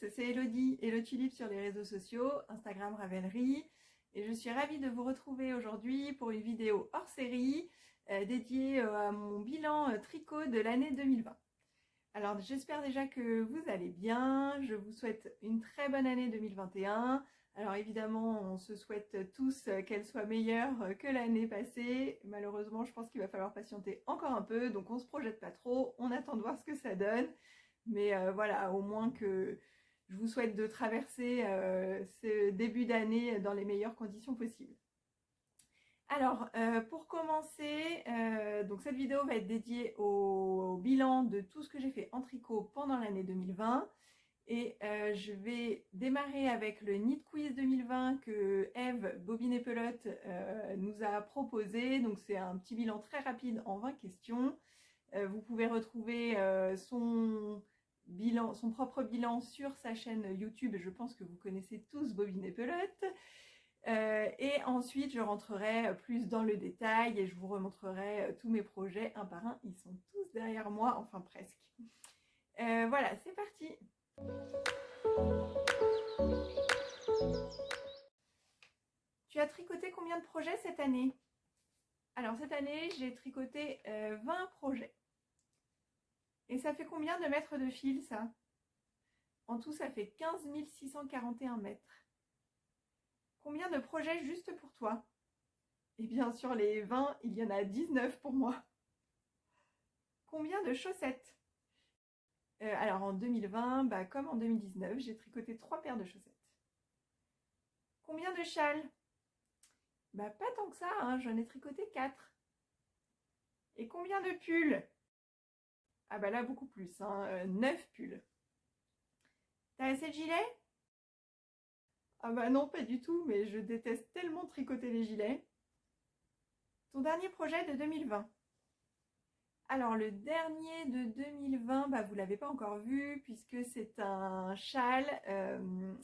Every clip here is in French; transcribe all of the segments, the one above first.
c'est Elodie, Tulip sur les réseaux sociaux, Instagram Ravelry, et je suis ravie de vous retrouver aujourd'hui pour une vidéo hors série dédiée à mon bilan tricot de l'année 2020. Alors j'espère déjà que vous allez bien, je vous souhaite une très bonne année 2021. Alors évidemment on se souhaite tous qu'elle soit meilleure que l'année passée. Malheureusement je pense qu'il va falloir patienter encore un peu, donc on se projette pas trop, on attend de voir ce que ça donne. Mais voilà, au moins que je vous souhaite de traverser ce début d'année dans les meilleures conditions possibles. Alors, pour commencer, donc cette vidéo va être dédiée au bilan de tout ce que j'ai fait en tricot pendant l'année 2020. Et je vais démarrer avec le Knit Quiz 2020 que Eve, Bobine et Pelote, nous a proposé. Donc c'est un petit bilan très rapide en 20 questions. Vous pouvez retrouver son propre bilan sur sa chaîne YouTube. Je pense que vous connaissez tous Bobine et Pelote. Et ensuite, je rentrerai plus dans le détail et je vous remontrerai tous mes projets un par un. Ils sont tous derrière moi, enfin presque. Voilà, c'est parti. Tu as tricoté combien de projets cette année? Alors cette année, j'ai tricoté 20 projets. Et ça fait combien de mètres de fil, ça? En tout, ça fait 15 641 mètres. Combien de projets juste pour toi? Eh bien, sur les 20, il y en a 19 pour moi. Combien de chaussettes? Alors, en 2020, comme en 2019, j'ai tricoté 3 paires de chaussettes. Combien de châles? Pas tant que ça, hein, j'en ai tricoté 4. Et combien de pulls? Ah là, beaucoup plus, hein, 9 pulls. T'as assez de gilets? Ah non, pas du tout, mais je déteste tellement tricoter les gilets. Ton dernier projet de 2020? Alors le dernier de 2020, vous l'avez pas encore vu puisque c'est un châle,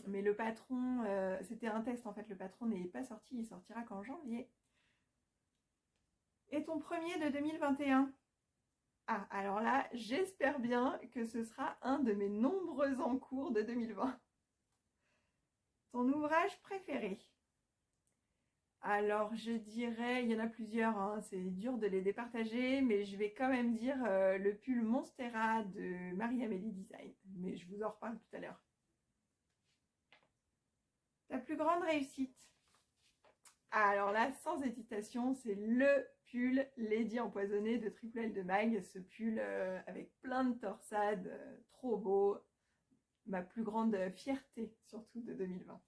mais le patron, c'était un test en fait, le patron n'est pas sorti, il sortira qu'en janvier. Et ton premier de 2021? Ah, alors là, j'espère bien que ce sera un de mes nombreux encours de 2020. Ton ouvrage préféré? Alors je dirais, il y en a plusieurs, hein, c'est dur de les départager, mais je vais quand même dire le pull Monstera de Marie-Amélie Design, mais je vous en reparle tout à l'heure. Ta plus grande réussite? Alors là, sans hésitation, c'est le pull Lady Empoisonnée de Triple L de Mag, ce pull avec plein de torsades, trop beau, ma plus grande fierté surtout de 2020.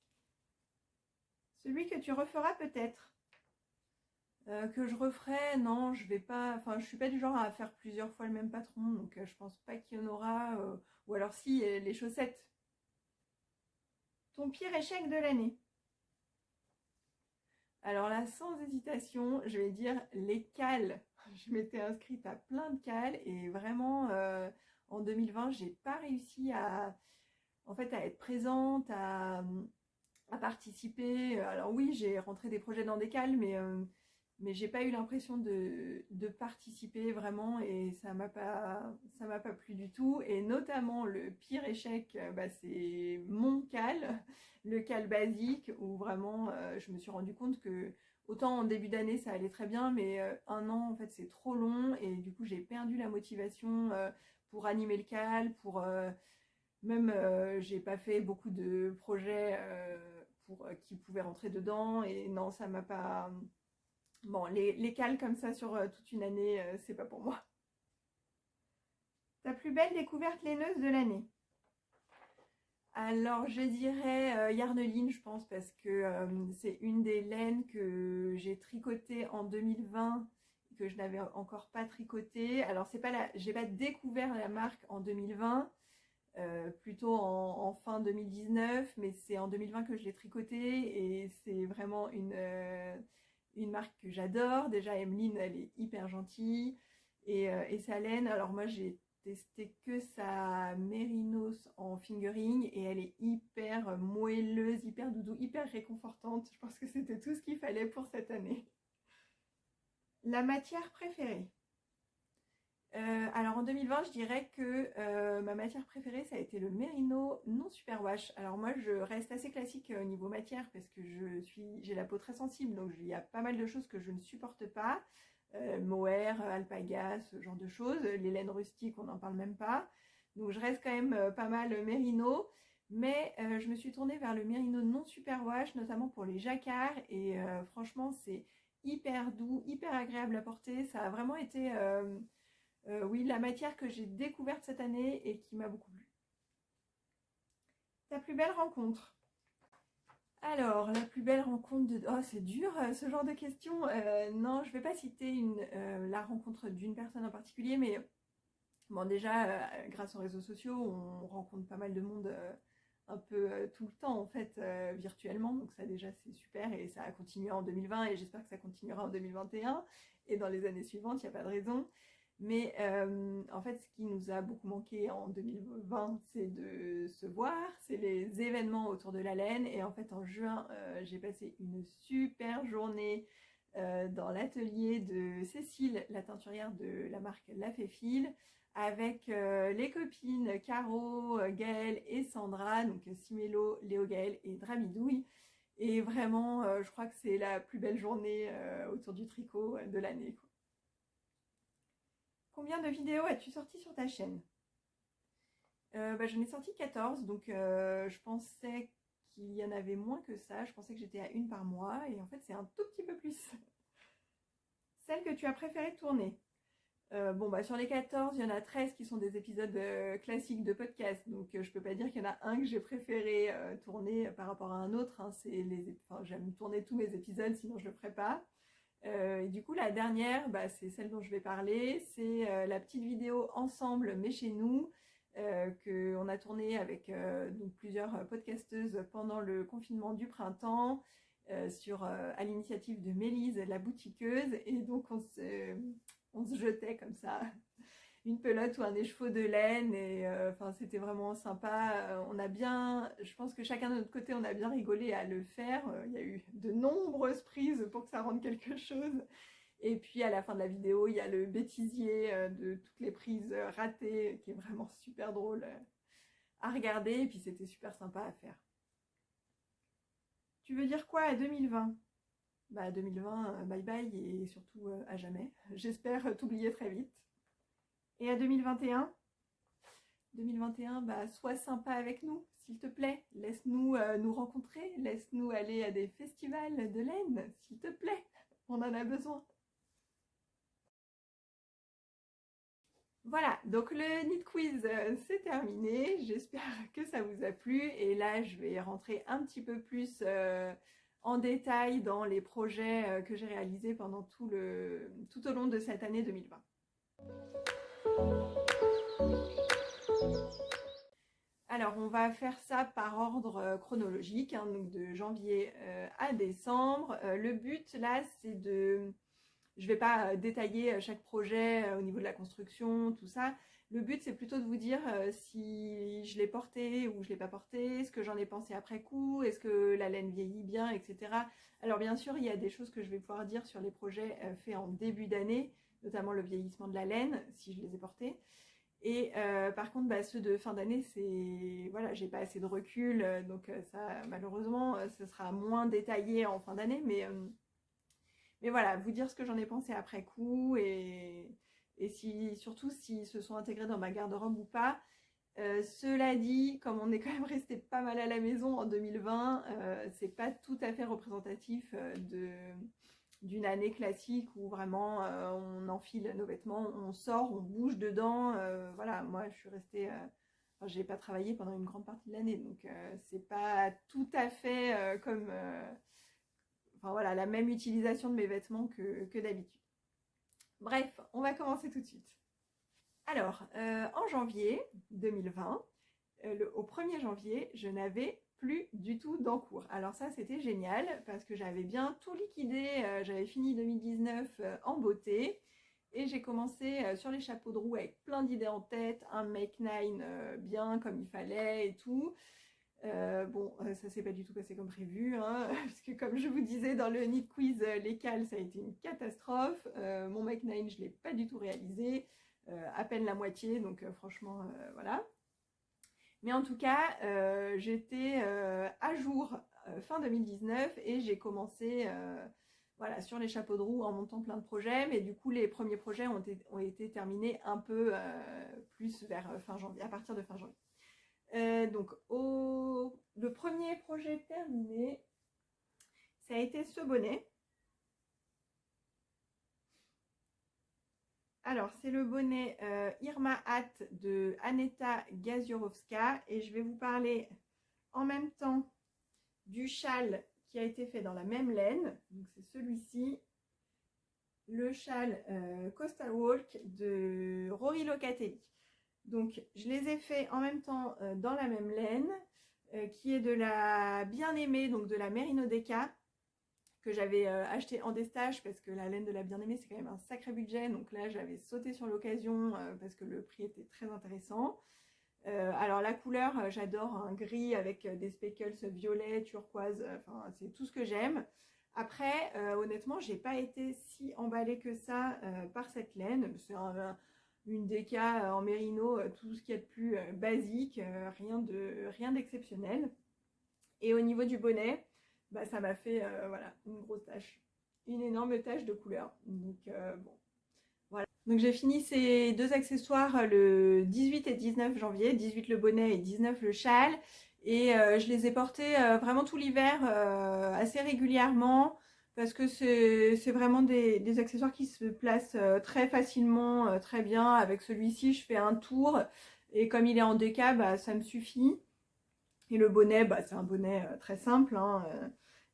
Celui que tu referas peut-être? Que je referai, non, je vais pas, enfin je suis pas du genre à faire plusieurs fois le même patron, donc je pense pas qu'il y en aura, ou alors si, les chaussettes. Ton pire échec de l'année? Alors là, sans hésitation, je vais dire les cales. Je m'étais inscrite à plein de cales et vraiment en 2020, j'ai pas réussi en fait, à être présente, à participer. Alors oui, j'ai rentré des projets dans des cales, mais j'ai pas eu l'impression de participer vraiment et ça m'a pas plu du tout. Et notamment le pire échec, c'est mon cal, le cal basique où vraiment je me suis rendu compte que autant en début d'année ça allait très bien, mais un an en fait c'est trop long et du coup j'ai perdu la motivation pour animer le cal, pour même j'ai pas fait beaucoup de projets qui pouvaient rentrer dedans et non ça m'a pas. Bon, les cales comme ça sur toute une année, c'est pas pour moi. Ta plus belle découverte laineuse de l'année? Alors je dirais Yarneline, je pense, parce que c'est une des laines que j'ai tricotées en 2020 et que je n'avais encore pas tricoté. Alors j'ai pas découvert la marque en 2020, plutôt en fin 2019, mais c'est en 2020 que je l'ai tricoté et c'est vraiment une marque que j'adore. Déjà Emeline, elle est hyper gentille et sa laine, alors moi j'ai testé que sa mérinos en fingering et elle est hyper moelleuse, hyper doudou, hyper réconfortante. Je pense que c'était tout ce qu'il fallait pour cette année. La matière préférée? Alors en 2020, je dirais que ma matière préférée, ça a été le Merino non superwash. Alors moi, je reste assez classique au niveau matière parce que j'ai la peau très sensible, donc il y a pas mal de choses que je ne supporte pas. Mohair, alpaga, ce genre de choses. Les laines rustiques, on n'en parle même pas. Donc je reste quand même pas mal Merino. Mais je me suis tournée vers le Merino non superwash, notamment pour les jacquards. Et franchement, c'est hyper doux, hyper agréable à porter. Ça a vraiment été... oui, la matière que j'ai découverte cette année et qui m'a beaucoup plu. Ta plus belle rencontre? Alors, la plus belle rencontre de... Oh, c'est dur ce genre de questions. Non, je ne vais pas citer la rencontre d'une personne en particulier, mais bon, déjà, grâce aux réseaux sociaux, on rencontre pas mal de monde un peu tout le temps, en fait, virtuellement. Donc ça, déjà, c'est super et ça a continué en 2020 et j'espère que ça continuera en 2021 et dans les années suivantes, il n'y a pas de raison. Mais en fait, ce qui nous a beaucoup manqué en 2020, c'est de se voir, c'est les événements autour de la laine. Et en fait, en juin, j'ai passé une super journée dans l'atelier de Cécile, la teinturière de la marque La Féfile, avec les copines Caro, Gaëlle et Sandra, donc Simélo, Léo Gaëlle et Dramidouille. Et vraiment, je crois que c'est la plus belle journée autour du tricot de l'année. Combien de vidéos as-tu sorti sur ta chaîne? J'en ai sorti 14, donc je pensais qu'il y en avait moins que ça. Je pensais que j'étais à une par mois, et en fait c'est un tout petit peu plus. Celle que tu as préféré tourner? Sur les 14, il y en a 13 qui sont des épisodes classiques de podcast, donc je peux pas dire qu'il y en a un que j'ai préféré tourner par rapport à un autre, hein. J'aime tourner tous mes épisodes, sinon je le ferais pas. Et du coup, la dernière, c'est celle dont je vais parler. C'est la petite vidéo Ensemble, mais chez nous, qu'on a tournée avec donc plusieurs podcasteuses pendant le confinement du printemps, à l'initiative de Mélise, la boutiqueuse. Et donc, on se jetait comme ça une pelote ou un écheveau de laine et c'était vraiment sympa. Je pense que chacun de notre côté, on a bien rigolé à le faire. Il y a eu de nombreuses prises pour que ça rende quelque chose. Et puis à la fin de la vidéo, il y a le bêtisier de toutes les prises ratées qui est vraiment super drôle à regarder. Et puis c'était super sympa à faire. Tu veux dire quoi à 2020? 2020, bye bye et surtout à jamais. J'espère t'oublier très vite. Et à 2021? 2021, sois sympa avec nous, s'il te plaît. Laisse-nous nous rencontrer, laisse-nous aller à des festivals de laine, s'il te plaît. On en a besoin. Voilà, donc le Knit Quiz, c'est terminé. J'espère que ça vous a plu. Et là, je vais rentrer un petit peu plus en détail dans les projets que j'ai réalisés pendant tout au long de cette année 2020. Alors, on va faire ça par ordre chronologique, hein, donc de janvier à décembre. Le but, là, c'est de... Je ne vais pas détailler chaque projet au niveau de la construction, tout ça. Le but, c'est plutôt de vous dire si je l'ai porté ou je ne l'ai pas porté, ce que j'en ai pensé après coup, est-ce que la laine vieillit bien, etc. Alors, bien sûr, il y a des choses que je vais pouvoir dire sur les projets faits en début d'année, notamment le vieillissement de la laine, si je les ai portés. Et par contre, ceux de fin d'année, j'ai pas assez de recul, donc ça, malheureusement, ce sera moins détaillé en fin d'année, mais voilà, vous dire ce que j'en ai pensé après coup et surtout s'ils se sont intégrés dans ma garde-robe ou pas. Cela dit, comme on est quand même resté pas mal à la maison en 2020, c'est pas tout à fait représentatif d'une année classique où vraiment on enfile nos vêtements, on sort, on bouge dedans. Voilà, moi je suis restée, j'ai pas travaillé pendant une grande partie de l'année, donc c'est pas tout à fait comme, la même utilisation de mes vêtements que d'habitude. Bref, on va commencer tout de suite. Alors, en janvier 2020, au 1er janvier, je n'avais plus du tout d'encours. Alors ça, c'était génial parce que j'avais bien tout liquidé. J'avais fini 2019 en beauté et j'ai commencé sur les chapeaux de roue avec plein d'idées en tête, un make 9 bien comme il fallait et tout. Ça s'est pas du tout passé comme prévu, hein, parce que comme je vous disais dans le Knit Quiz, les cales, ça a été une catastrophe. Mon make 9, je l'ai pas du tout réalisé. à peine la moitié, donc franchement, voilà. Mais en tout cas, j'étais à jour fin 2019 et j'ai commencé voilà, sur les chapeaux de roue en montant plein de projets. Mais du coup, les premiers projets ont été terminés un peu plus vers fin janvier, à partir de fin janvier. Donc, le premier projet terminé, ça a été ce bonnet. Alors, c'est le bonnet Irma Hat de Aneta Gaziorowska et je vais vous parler en même temps du châle qui a été fait dans la même laine. Donc, c'est celui-ci, le châle Coastal Walk de Rory Locatelli. Donc, je les ai faits en même temps dans la même laine qui est de la bien-aimée, donc de la Merino Deca, que j'avais acheté en destage parce que la laine de la bien-aimée c'est quand même un sacré budget, donc là j'avais sauté sur l'occasion parce que le prix était très intéressant. Alors la couleur, j'adore un gris avec des speckles violets, turquoise, enfin c'est tout ce que j'aime. Après honnêtement j'ai pas été si emballée que ça par cette laine, c'est une déca en mérino, tout ce qu'il y a de plus basique, rien d'exceptionnel. Et au niveau du bonnet, bah, ça m'a fait voilà, une grosse tache, une énorme tache de couleur. Donc bon, voilà. Donc j'ai fini ces deux accessoires le 18 et 19 janvier, 18 le bonnet et 19 le châle. Et je les ai portés vraiment tout l'hiver assez régulièrement parce que c'est vraiment des accessoires qui se placent très facilement, très bien. Avec celui-ci, je fais un tour et comme il est en déca, bah, ça me suffit. Et le bonnet, bah, c'est un bonnet très simple, hein,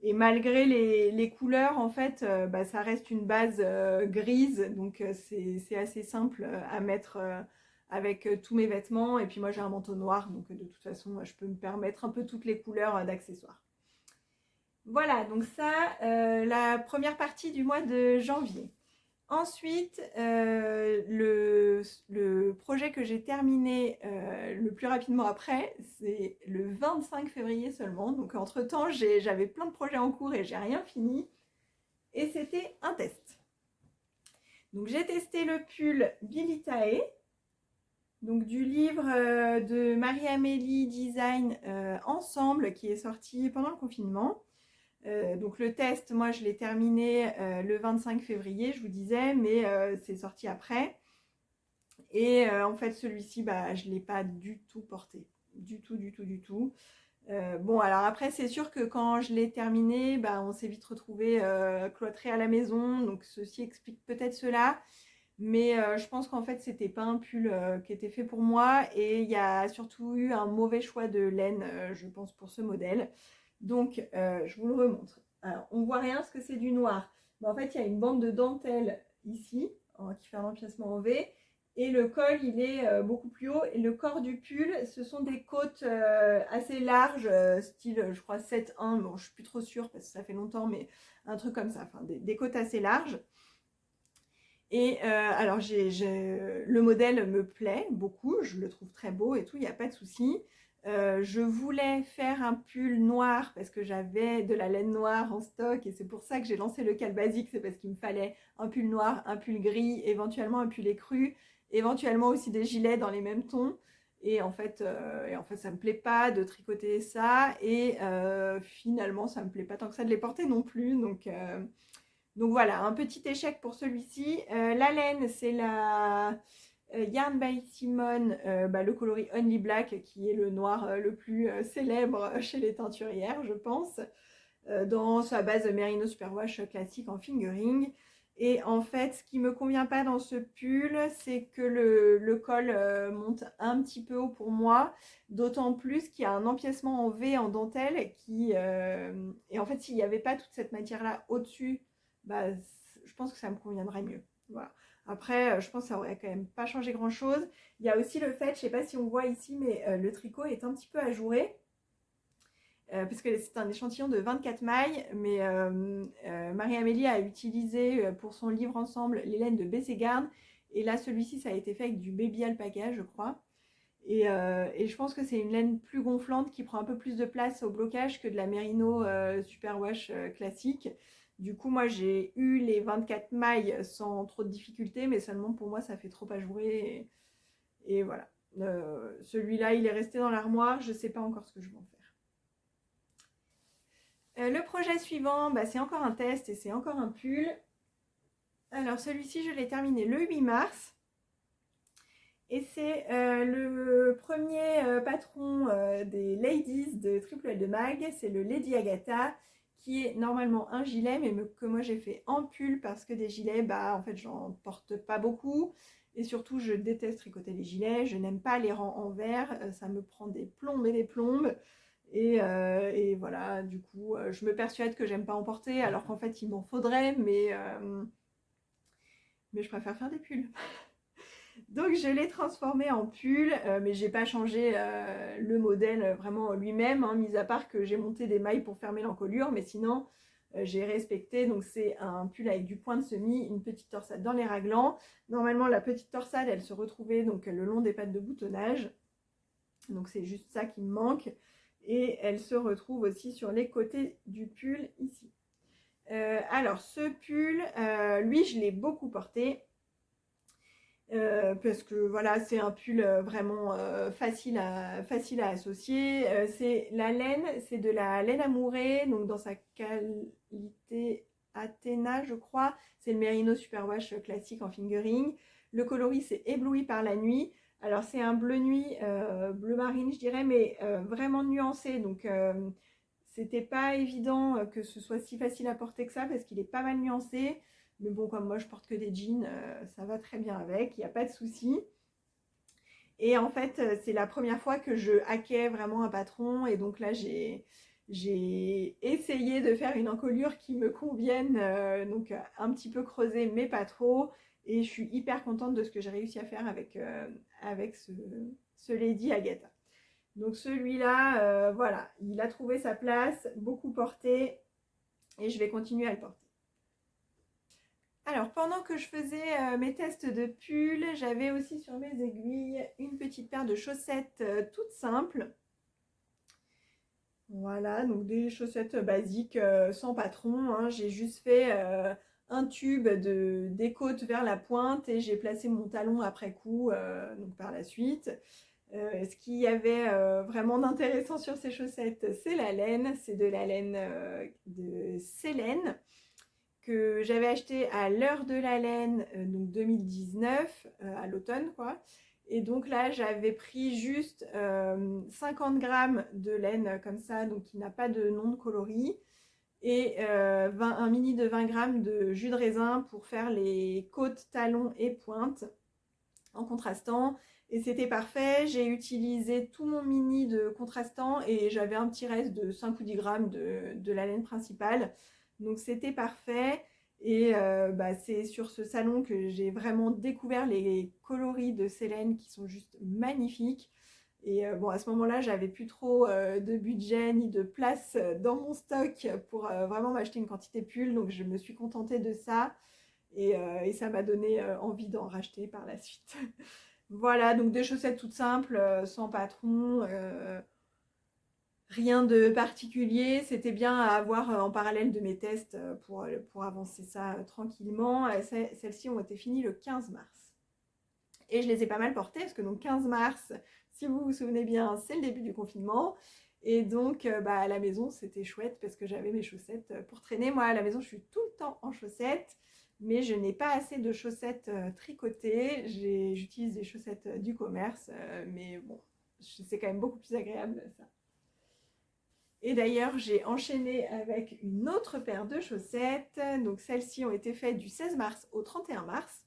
et malgré les couleurs, en fait, bah, ça reste une base grise, donc c'est assez simple à mettre avec tous mes vêtements. Et puis moi j'ai un manteau noir, donc de toute façon je peux me permettre un peu toutes les couleurs d'accessoires. Voilà, donc ça, la première partie du mois de janvier. Ensuite, le projet que j'ai terminé le plus rapidement après, c'est le 25 février seulement. Donc entre-temps, j'avais plein de projets en cours et j'ai rien fini. Et c'était un test. Donc j'ai testé le pull Bilitae, donc du livre de Marie-Amélie Design Ensemble, qui est sorti pendant le confinement. Donc le test, moi je l'ai terminé le 25 février, je vous disais, mais c'est sorti après. Et en fait celui-ci, bah, je ne l'ai pas du tout porté. Du tout. Bon, alors après c'est sûr que quand je l'ai terminé, bah, on s'est vite retrouvé cloîtré à la maison. Donc ceci explique peut-être cela. Mais je pense qu'en fait c'était pas un pull qui était fait pour moi. Et il y a surtout eu un mauvais choix de laine, je pense, pour ce modèle. Donc je vous le remontre. Alors on voit rien parce que c'est du noir. Mais en fait il y a une bande de dentelle ici qui fait un empiècement en V. Et le col il est beaucoup plus haut. Et le corps du pull, ce sont des côtes assez larges, style je crois 7-1. Bon, je suis plus trop sûre parce que ça fait longtemps, mais un truc comme ça. Enfin des côtes assez larges. Et alors le modèle me plaît beaucoup, je le trouve très beau et tout, il n'y a pas de souci. Je voulais faire un pull noir parce que j'avais de la laine noire en stock et c'est pour ça que j'ai lancé le cal basique, c'est parce qu'il me fallait un pull noir, un pull gris, éventuellement un pull écru, éventuellement aussi des gilets dans les mêmes tons. Et en fait, ça me plaît pas de tricoter ça et finalement ça me plaît pas tant que ça de les porter non plus. Donc voilà, un petit échec pour celui-ci. La laine, c'est la Yarn by Simone, le coloris Only Black, qui est le noir le plus célèbre chez les teinturières, je pense, dans sa base Merino Superwash classique en fingering. Et en fait, ce qui ne me convient pas dans ce pull, c'est que le col monte un petit peu haut pour moi, d'autant plus qu'il y a un empiècement en V en dentelle et en fait, s'il n'y avait pas toute cette matière-là au-dessus, bah, je pense que ça me conviendrait mieux. Voilà. Après, je pense que ça aurait quand même pas changé grand-chose. Il y a aussi le fait, je ne sais pas si on voit ici, mais le tricot est un petit peu ajouré. Parce que c'est un échantillon de 24 mailles, mais Marie-Amélie a utilisé pour son livre ensemble les laines de Bessegard. Et là, celui-ci, ça a été fait avec du baby alpaca, je crois. Et je pense que c'est une laine plus gonflante qui prend un peu plus de place au blocage que de la Merino Superwash classique. Du coup, moi, j'ai eu les 24 mailles sans trop de difficultés, mais seulement pour moi, ça fait trop ajourer. Et voilà. Celui-là, il est resté dans l'armoire. Je ne sais pas encore ce que je vais en faire. Le projet suivant, bah, c'est encore un test et c'est encore un pull. Alors, celui-ci, je l'ai terminé le 8 mars. Et c'est le premier patron des Ladies de Triple L de Mag. C'est le Lady Agatha, qui est normalement un gilet, mais que moi j'ai fait en pull parce que des gilets, bah en fait j'en porte pas beaucoup. Et surtout, je déteste tricoter les gilets. Je n'aime pas les rangs en vert. Ça me prend des plombes et des plombes. Et voilà, du coup, je me persuade que j'aime pas en porter, alors qu'en fait, il m'en faudrait, mais je préfère faire des pulls. Donc je l'ai transformé en pull, mais j'ai pas changé le modèle vraiment lui-même, hein, mis à part que j'ai monté des mailles pour fermer l'encolure, mais sinon j'ai respecté. Donc c'est un pull avec du point de semis, une petite torsade dans les raglans. Normalement la petite torsade elle se retrouvait donc le long des pattes de boutonnage, donc c'est juste ça qui me manque, et elle se retrouve aussi sur les côtés du pull ici. Alors ce pull, lui je l'ai beaucoup porté. Parce que voilà, c'est un pull vraiment facile à associer. C'est la laine, c'est de la laine amourée, donc dans sa qualité Athéna, je crois. C'est le Merino Superwash classique en fingering. Le coloris, c'est Ébloui par la nuit. Alors c'est un bleu nuit, bleu marine, je dirais, mais vraiment nuancé. Donc c'était pas évident que ce soit si facile à porter que ça, parce qu'il est pas mal nuancé. Mais bon, comme moi je porte que des jeans, ça va très bien avec, il n'y a pas de souci. Et en fait, c'est la première fois que je hackais vraiment un patron. Et donc là, j'ai essayé de faire une encolure qui me convienne, donc un petit peu creusée, mais pas trop. Et je suis hyper contente de ce que j'ai réussi à faire avec ce Lady Agatha. Donc celui-là, voilà, il a trouvé sa place, beaucoup porté, et je vais continuer à le porter. Alors, pendant que je faisais mes tests de pull, j'avais aussi sur mes aiguilles une petite paire de chaussettes toutes simples. Voilà, donc des chaussettes basiques sans patron, hein. J'ai juste fait un tube des côtes vers la pointe et j'ai placé mon talon après coup, donc par la suite. Ce qu'il y avait vraiment d'intéressant sur ces chaussettes, c'est la laine. C'est de la laine de Célène, que j'avais acheté à l'heure de la laine, donc 2019, à l'automne quoi. Et donc là, j'avais pris juste 50 grammes de laine comme ça, donc qui n'a pas de nom de coloris, et un mini de 20 grammes de jus de raisin pour faire les côtes, talons et pointes en contrastant. Et c'était parfait. J'ai utilisé tout mon mini de contrastant et j'avais un petit reste de 5 ou 10 grammes de la laine principale. Donc c'était parfait. Et bah, c'est sur ce salon que j'ai vraiment découvert les coloris de Célène qui sont juste magnifiques. Et bon, à ce moment-là, j'avais plus trop de budget ni de place dans mon stock pour vraiment m'acheter une quantité pull. Donc je me suis contentée de ça. Et ça m'a donné envie d'en racheter par la suite. Voilà, donc des chaussettes toutes simples, sans patron, rien de particulier. C'était bien à avoir en parallèle de mes tests pour avancer ça tranquillement. Celles-ci ont été finies le 15 mars. Et je les ai pas mal portées, parce que donc 15 mars, si vous vous souvenez bien, c'est le début du confinement. Et donc bah, à la maison, c'était chouette parce que j'avais mes chaussettes pour traîner. Moi, à la maison, je suis tout le temps en chaussettes, mais je n'ai pas assez de chaussettes tricotées. J'utilise des chaussettes du commerce, mais bon, c'est quand même beaucoup plus agréable ça. Et d'ailleurs, j'ai enchaîné avec une autre paire de chaussettes. Donc celles-ci ont été faites du 16 mars au 31 mars.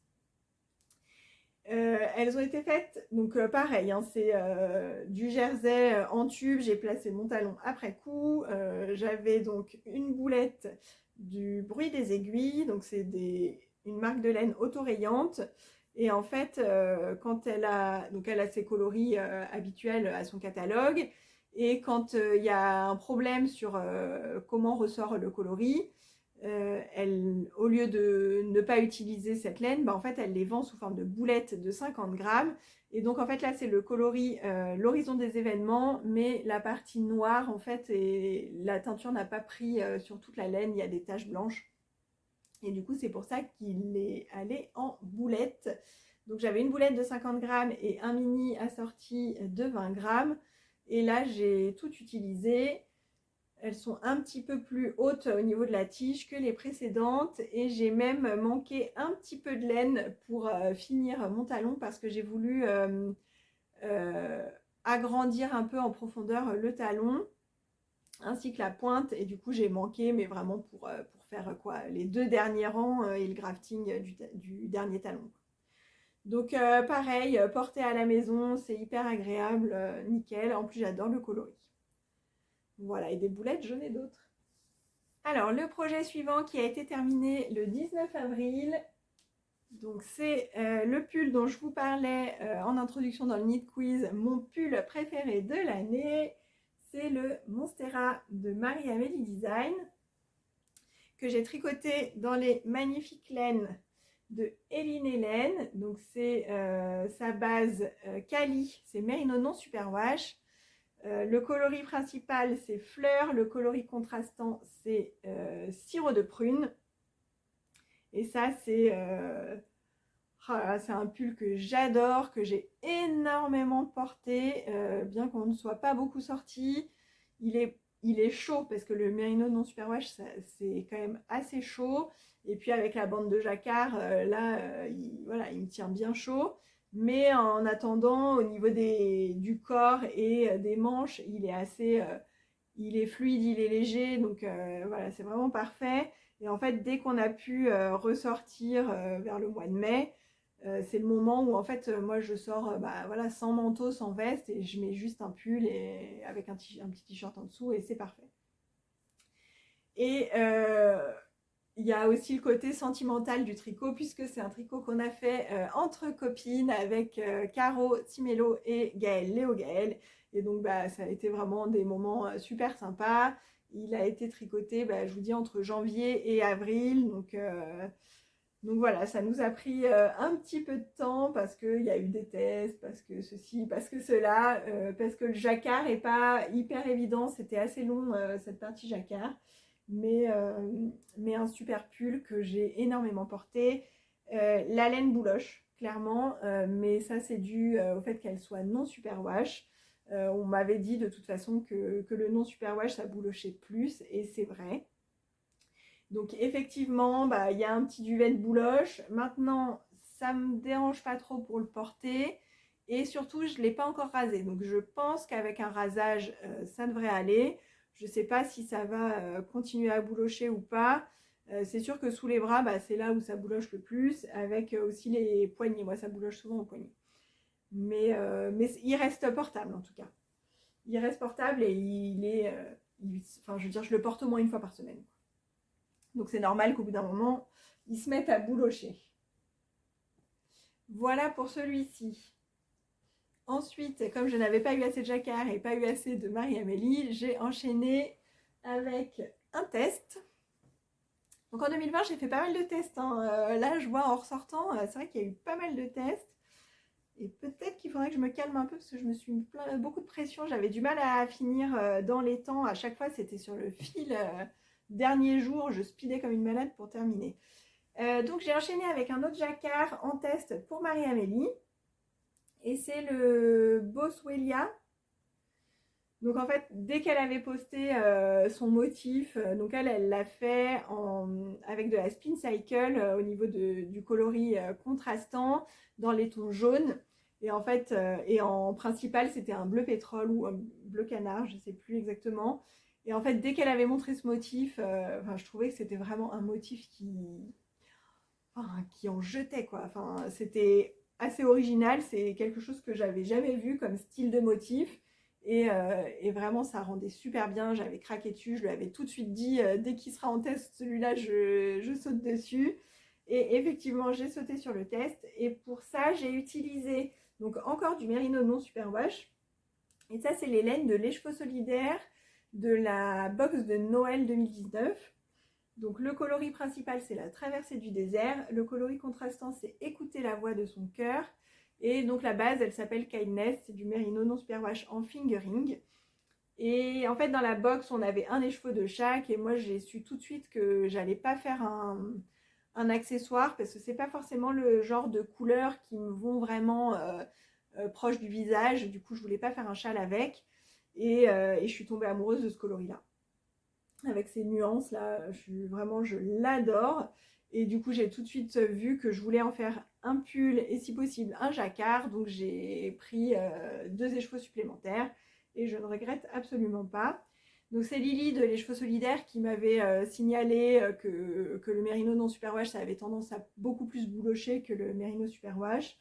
Elles ont été faites, donc pareil, hein, c'est du jersey en tube. J'ai placé mon talon après coup. J'avais donc une boulette du Bruit des aiguilles, donc c'est une marque de laine autorayante. Et en fait, quand elle a ses coloris habituels à son catalogue, et quand il y a un problème sur comment ressort le coloris, au lieu de ne pas utiliser cette laine, bah en fait elle les vend sous forme de boulettes de 50 grammes. Et donc en fait là c'est le coloris l'horizon des événements, mais la partie noire en fait, et la teinture n'a pas pris sur toute la laine, il y a des taches blanches. Et du coup, c'est pour ça qu'il est allé en boulette. Donc j'avais une boulette de 50 grammes et un mini assorti de 20 grammes. Et là, j'ai tout utilisé. Elles sont un petit peu plus hautes au niveau de la tige que les précédentes. Et j'ai même manqué un petit peu de laine pour finir mon talon parce que j'ai voulu agrandir un peu en profondeur le talon ainsi que la pointe. Et du coup, j'ai manqué, mais vraiment pour faire quoi, les 2 derniers rangs et le grafting du dernier talon. Donc pareil, porter à la maison, c'est hyper agréable, nickel. En plus, j'adore le coloris. Voilà, et des boulettes, j'en ai d'autres. Alors, le projet suivant qui a été terminé le 19 avril, donc c'est le pull dont je vous parlais en introduction dans le Knit Quiz, mon pull préféré de l'année. C'est le Monstera de Marie-Amélie Design que j'ai tricoté dans les magnifiques laines de Eline Hélène. Donc c'est sa base Cali, c'est Merino non superwash. Le coloris principal c'est fleur, le coloris contrastant c'est sirop de prune. Et ça c'est un pull que j'adore, que j'ai énormément porté, bien qu'on ne soit pas beaucoup sorti. Il est chaud parce que le Merino non superwash c'est quand même assez chaud. Et puis avec la bande de jacquard, là, il me tient bien chaud. Mais en attendant, au niveau du corps et des manches, il est fluide, il est léger. Donc voilà, c'est vraiment parfait. Et en fait, dès qu'on a pu ressortir vers le mois de mai, c'est le moment où en fait moi je sors voilà, sans manteau, sans veste et je mets juste un pull et avec un petit t-shirt en dessous et c'est parfait. Et il y a aussi le côté sentimental du tricot puisque c'est un tricot qu'on a fait entre copines avec Caro Timello et Gaëlle, Léo Gaëlle. Et donc ça a été vraiment des moments super sympas. Il a été tricoté, je vous dis, entre janvier et avril. Donc voilà, ça nous a pris un petit peu de temps parce qu'il y a eu des tests, parce que ceci, parce que cela, parce que le jacquard n'est pas hyper évident, c'était assez long cette partie jacquard, mais un super pull que j'ai énormément porté. La laine bouloche, clairement, mais ça c'est dû au fait qu'elle soit non superwash. On m'avait dit de toute façon que le non superwash ça boulochait plus et c'est vrai. Donc effectivement, il y a un petit duvet de bouloche. Maintenant, ça me dérange pas trop pour le porter. Et surtout, je ne l'ai pas encore rasé. Donc je pense qu'avec un rasage, ça devrait aller. Je ne sais pas si ça va continuer à boulocher ou pas. C'est sûr que sous les bras, c'est là où ça bouloche le plus. Avec aussi les poignets. Moi, ça bouloche souvent au poignet. Mais il reste portable en tout cas. Il reste portable et il est... je veux dire, je le porte au moins une fois par semaine. Donc c'est normal qu'au bout d'un moment, ils se mettent à boulocher. Voilà pour celui-ci. Ensuite, comme je n'avais pas eu assez de jacquard et pas eu assez de Marie-Amélie, j'ai enchaîné avec un test. Donc en 2020, j'ai fait pas mal de tests. Là, je vois en ressortant, c'est vrai qu'il y a eu pas mal de tests. Et peut-être qu'il faudrait que je me calme un peu parce que je me suis mis beaucoup de pression. J'avais du mal à finir dans les temps. À chaque fois, c'était sur le fil. Dernier jour, je speedais comme une malade pour terminer. Donc j'ai enchaîné avec un autre jacquard en test pour Marie-Amélie. Et c'est le Boswellia. Donc en fait, dès qu'elle avait posté son motif, donc elle l'a fait avec de la Spin Cycle au niveau du coloris contrastant dans les tons jaunes. Et en fait, et en principal, c'était un bleu pétrole ou un bleu canard, je ne sais plus exactement. Et en fait, dès qu'elle avait montré ce motif, je trouvais que c'était vraiment un motif qui en jetait, quoi. Enfin, c'était assez original, c'est quelque chose que j'avais jamais vu comme style de motif. Et vraiment, ça rendait super bien. J'avais craqué dessus, je lui avais tout de suite dit dès qu'il sera en test, celui-là, je saute dessus. Et effectivement, j'ai sauté sur le test. Et pour ça, j'ai utilisé donc encore du Merino non superwash. Et ça, c'est les laines de l'écheveau solidaire de la box de Noël 2019. Donc le coloris principal, c'est la traversée du désert. Le coloris contrastant, c'est écouter la voix de son cœur. Et donc la base, elle s'appelle Kindness. C'est du Merino non superwash en fingering. Et en fait, dans la box, on avait un écheveau de chaque. Et moi, j'ai su tout de suite que j'allais pas faire un accessoire parce que c'est pas forcément le genre de couleurs qui me vont vraiment proche du visage. Du coup, je voulais pas faire un châle avec. Et je suis tombée amoureuse de ce coloris-là. Avec ces nuances-là, je l'adore. Et du coup, j'ai tout de suite vu que je voulais en faire un pull et si possible un jacquard. Donc j'ai pris 2 écheveaux supplémentaires et je ne regrette absolument pas. Donc c'est Lily de Les Chevaux Solidaires qui m'avait signalé que le Merino non superwash, ça avait tendance à beaucoup plus boulocher que le Merino superwash.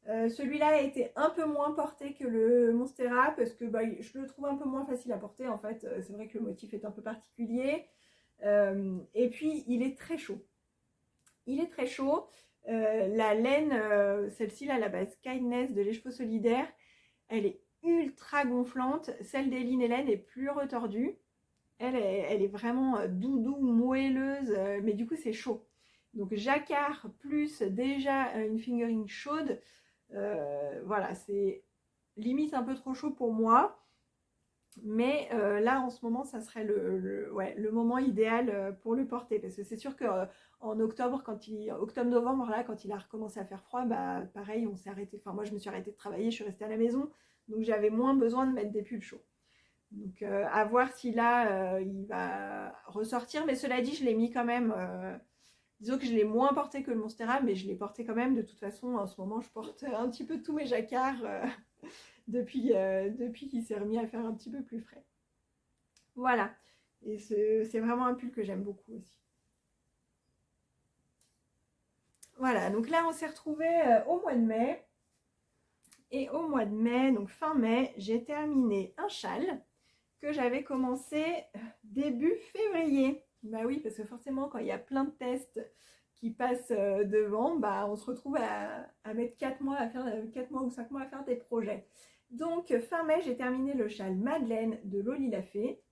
Celui-là a été un peu moins porté que le Monstera parce que je le trouve un peu moins facile à porter en fait. C'est vrai que le motif est un peu particulier. Et puis il est très chaud. Il est très chaud. La laine, celle-ci là, la base Kindness de Les Chevaux Solidaires, elle est ultra gonflante. Celle d'Eline Hélène est plus retordue. Elle est vraiment doudou, moelleuse, mais du coup c'est chaud. Donc jacquard plus déjà une fingering chaude. Voilà, c'est limite un peu trop chaud pour moi. Mais là, en ce moment, ça serait le moment idéal pour le porter. Parce que c'est sûr qu'en octobre, octobre-novembre, là, quand il a recommencé à faire froid, bah pareil, on s'est arrêté. Enfin, moi, je me suis arrêtée de travailler, je suis restée à la maison. Donc, j'avais moins besoin de mettre des pulls chauds. Donc, à voir si là, il va ressortir. Mais cela dit, je l'ai mis quand même. Disons que je l'ai moins porté que le Monstera, mais je l'ai porté quand même. De toute façon, en ce moment, je porte un petit peu tous mes jacquards depuis qu'il s'est remis à faire un petit peu plus frais. Voilà. Et c'est vraiment un pull que j'aime beaucoup aussi. Voilà, donc là, on s'est retrouvés au mois de mai. Et au mois de mai, donc fin mai, j'ai terminé un châle que j'avais commencé début février. Bah oui, parce que forcément, quand il y a plein de tests qui passent devant, bah on se retrouve à mettre 4 mois à faire 4 mois ou 5 mois à faire des projets. Donc fin mai, j'ai terminé le châle Madeleine de Loli la Fée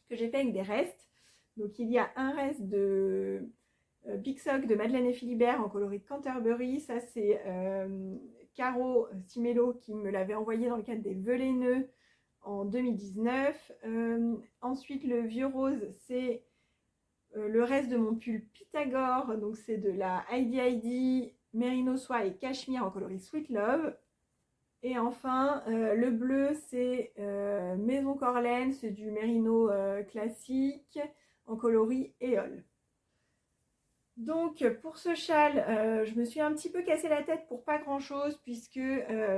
que j'ai fait avec des restes. Donc il y a un reste de Big Sock de Madeleine et Philibert en coloris Canterbury. Ça c'est Caro Simello qui me l'avait envoyé dans le cadre des Velaineux en 2019. Ensuite le vieux rose, c'est le reste de mon pull Pythagore. Donc c'est de la Heidi Heidi Merino Soie et Cachemire en coloris Sweet Love. Et enfin, le bleu, c'est Maison Corlaine, c'est du Merino classique en coloris Éole. Donc pour ce châle, je me suis un petit peu cassé la tête pour pas grand chose puisque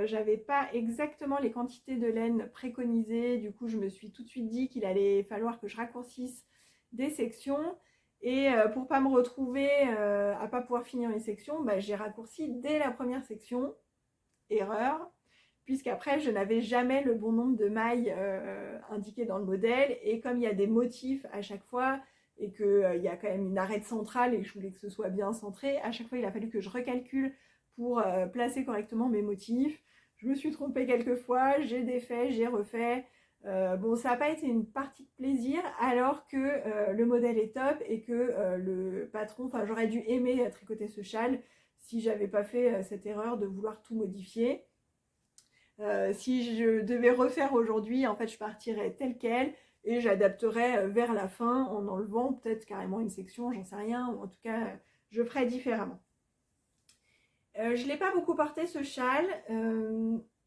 j'avais pas exactement les quantités de laine préconisées. Du coup, je me suis tout de suite dit qu'il allait falloir que je raccourcisse des sections. Et pour pas me retrouver à pas pouvoir finir mes sections, j'ai raccourci dès la première section. Erreur. Puisqu'après, je n'avais jamais le bon nombre de mailles indiquées dans le modèle. Et comme il y a des motifs à chaque fois, et qu'il y a quand même une arête centrale, et que je voulais que ce soit bien centré, à chaque fois, il a fallu que je recalcule pour placer correctement mes motifs. Je me suis trompée quelques fois, j'ai défait, j'ai refait. Bon, ça n'a pas été une partie de plaisir, alors que le modèle est top, et que le patron, enfin, j'aurais dû aimer tricoter ce châle si j'avais pas fait cette erreur de vouloir tout modifier. Si je devais refaire aujourd'hui, en fait, je partirais tel quel et j'adapterais vers la fin en enlevant peut-être carrément une section, j'en sais rien, ou en tout cas, je ferais différemment. Je ne l'ai pas beaucoup porté ce châle.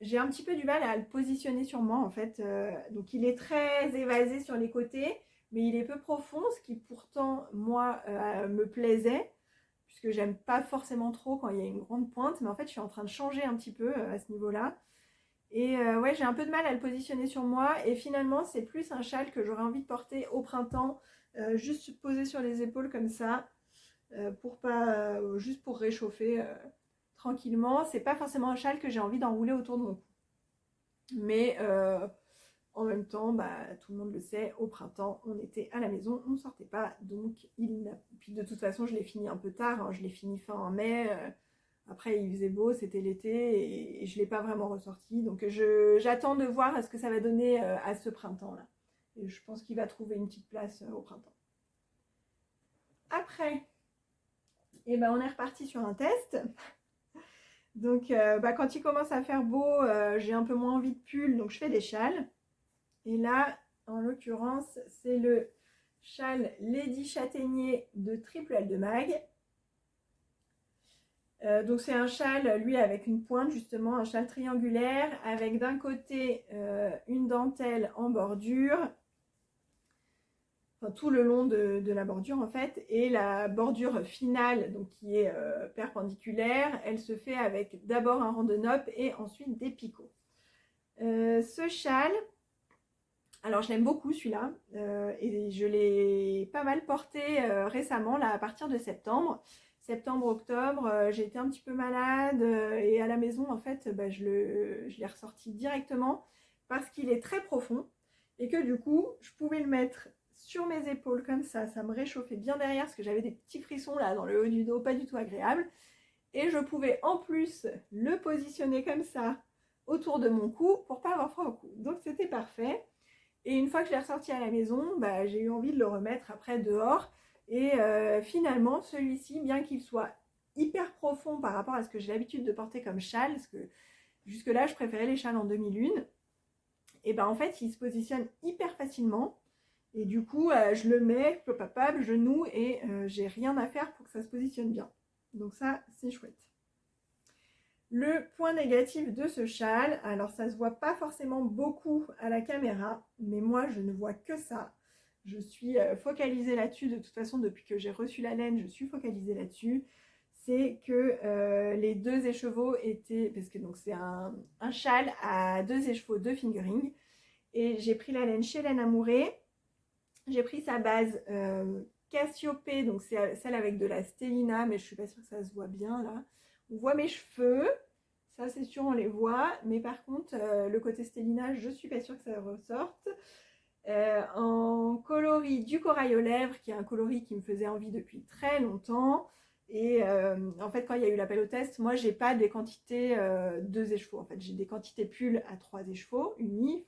J'ai un petit peu du mal à le positionner sur moi en fait. Donc il est très évasé sur les côtés, mais il est peu profond, ce qui pourtant, moi, me plaisait, puisque j'aime pas forcément trop quand il y a une grande pointe, mais en fait, je suis en train de changer un petit peu à ce niveau-là. Et ouais, j'ai un peu de mal à le positionner sur moi. Et finalement, c'est plus un châle que j'aurais envie de porter au printemps, juste posé sur les épaules comme ça, pour pas, juste pour réchauffer tranquillement. C'est pas forcément un châle que j'ai envie d'enrouler autour de mon cou. Mais en même temps, tout le monde le sait, au printemps, on était à la maison, on ne sortait pas. Donc, puis de toute façon, je l'ai fini un peu tard. Hein, je l'ai fini fin mai. Après, il faisait beau, c'était l'été et je ne l'ai pas vraiment ressorti. Donc, j'attends de voir ce que ça va donner à ce printemps-là. Et je pense qu'il va trouver une petite place au printemps. Après, on est reparti sur un test. Donc, quand il commence à faire beau, j'ai un peu moins envie de pull, donc je fais des châles. Et là, en l'occurrence, c'est le châle Lady Châtaignier de Triple L de Mag. Donc c'est un châle, lui, avec une pointe, justement, un châle triangulaire, avec d'un côté une dentelle en bordure, enfin, tout le long de la bordure en fait, et la bordure finale, donc qui est perpendiculaire, elle se fait avec d'abord un rang de nopp et ensuite des picots. Ce châle, alors je l'aime beaucoup celui-là, et je l'ai pas mal porté récemment, là à partir de septembre. Septembre-octobre, j'ai été un petit peu malade et à la maison en fait je l'ai ressorti directement parce qu'il est très profond et que du coup je pouvais le mettre sur mes épaules comme ça me réchauffait bien derrière parce que j'avais des petits frissons là dans le haut du dos, pas du tout agréable. Et je pouvais en plus le positionner comme ça autour de mon cou pour pas avoir froid au cou. Donc c'était parfait. Et une fois que je l'ai ressorti à la maison, j'ai eu envie de le remettre après dehors. Et finalement, celui-ci, bien qu'il soit hyper profond par rapport à ce que j'ai l'habitude de porter comme châle, parce que jusque-là, je préférais les châles en demi-lune, et en fait, il se positionne hyper facilement. Et du coup, je le mets, papap, je noue et j'ai rien à faire pour que ça se positionne bien. Donc ça, c'est chouette. Le point négatif de ce châle, alors ça se voit pas forcément beaucoup à la caméra, mais moi je ne vois que ça. Je suis focalisée là-dessus, de toute façon depuis que j'ai reçu la laine, je suis focalisée là-dessus. C'est que les deux écheveaux étaient, parce que donc c'est un châle à deux écheveaux de fingering, et j'ai pris la laine chez Laine Amourée. J'ai pris sa base Cassiopée, donc c'est celle avec de la stélina, mais je suis pas sûre que ça se voit bien là. On voit mes cheveux, ça c'est sûr on les voit, mais par contre le côté stélina, je suis pas sûre que ça ressorte. En coloris du corail aux lèvres, qui est un coloris qui me faisait envie depuis très longtemps. Et en fait, quand il y a eu l'appel au test, moi j'ai pas des quantités 2 écheveaux. En fait, j'ai des quantités pulls à 3 écheveaux, unis,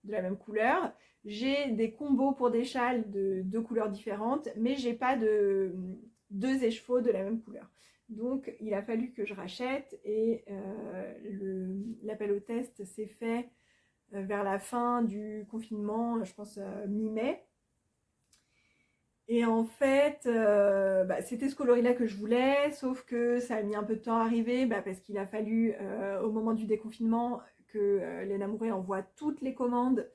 de la même couleur. J'ai des combos pour des châles de 2 couleurs différentes, mais j'ai pas de 2 écheveaux de la même couleur. Donc il a fallu que je rachète et l'appel au test s'est fait vers la fin du confinement, je pense mi-mai. Et en fait, c'était ce coloris-là que je voulais, sauf que ça a mis un peu de temps à arriver, parce qu'il a fallu, au moment du déconfinement, que Laine Amourée envoie toutes les commandes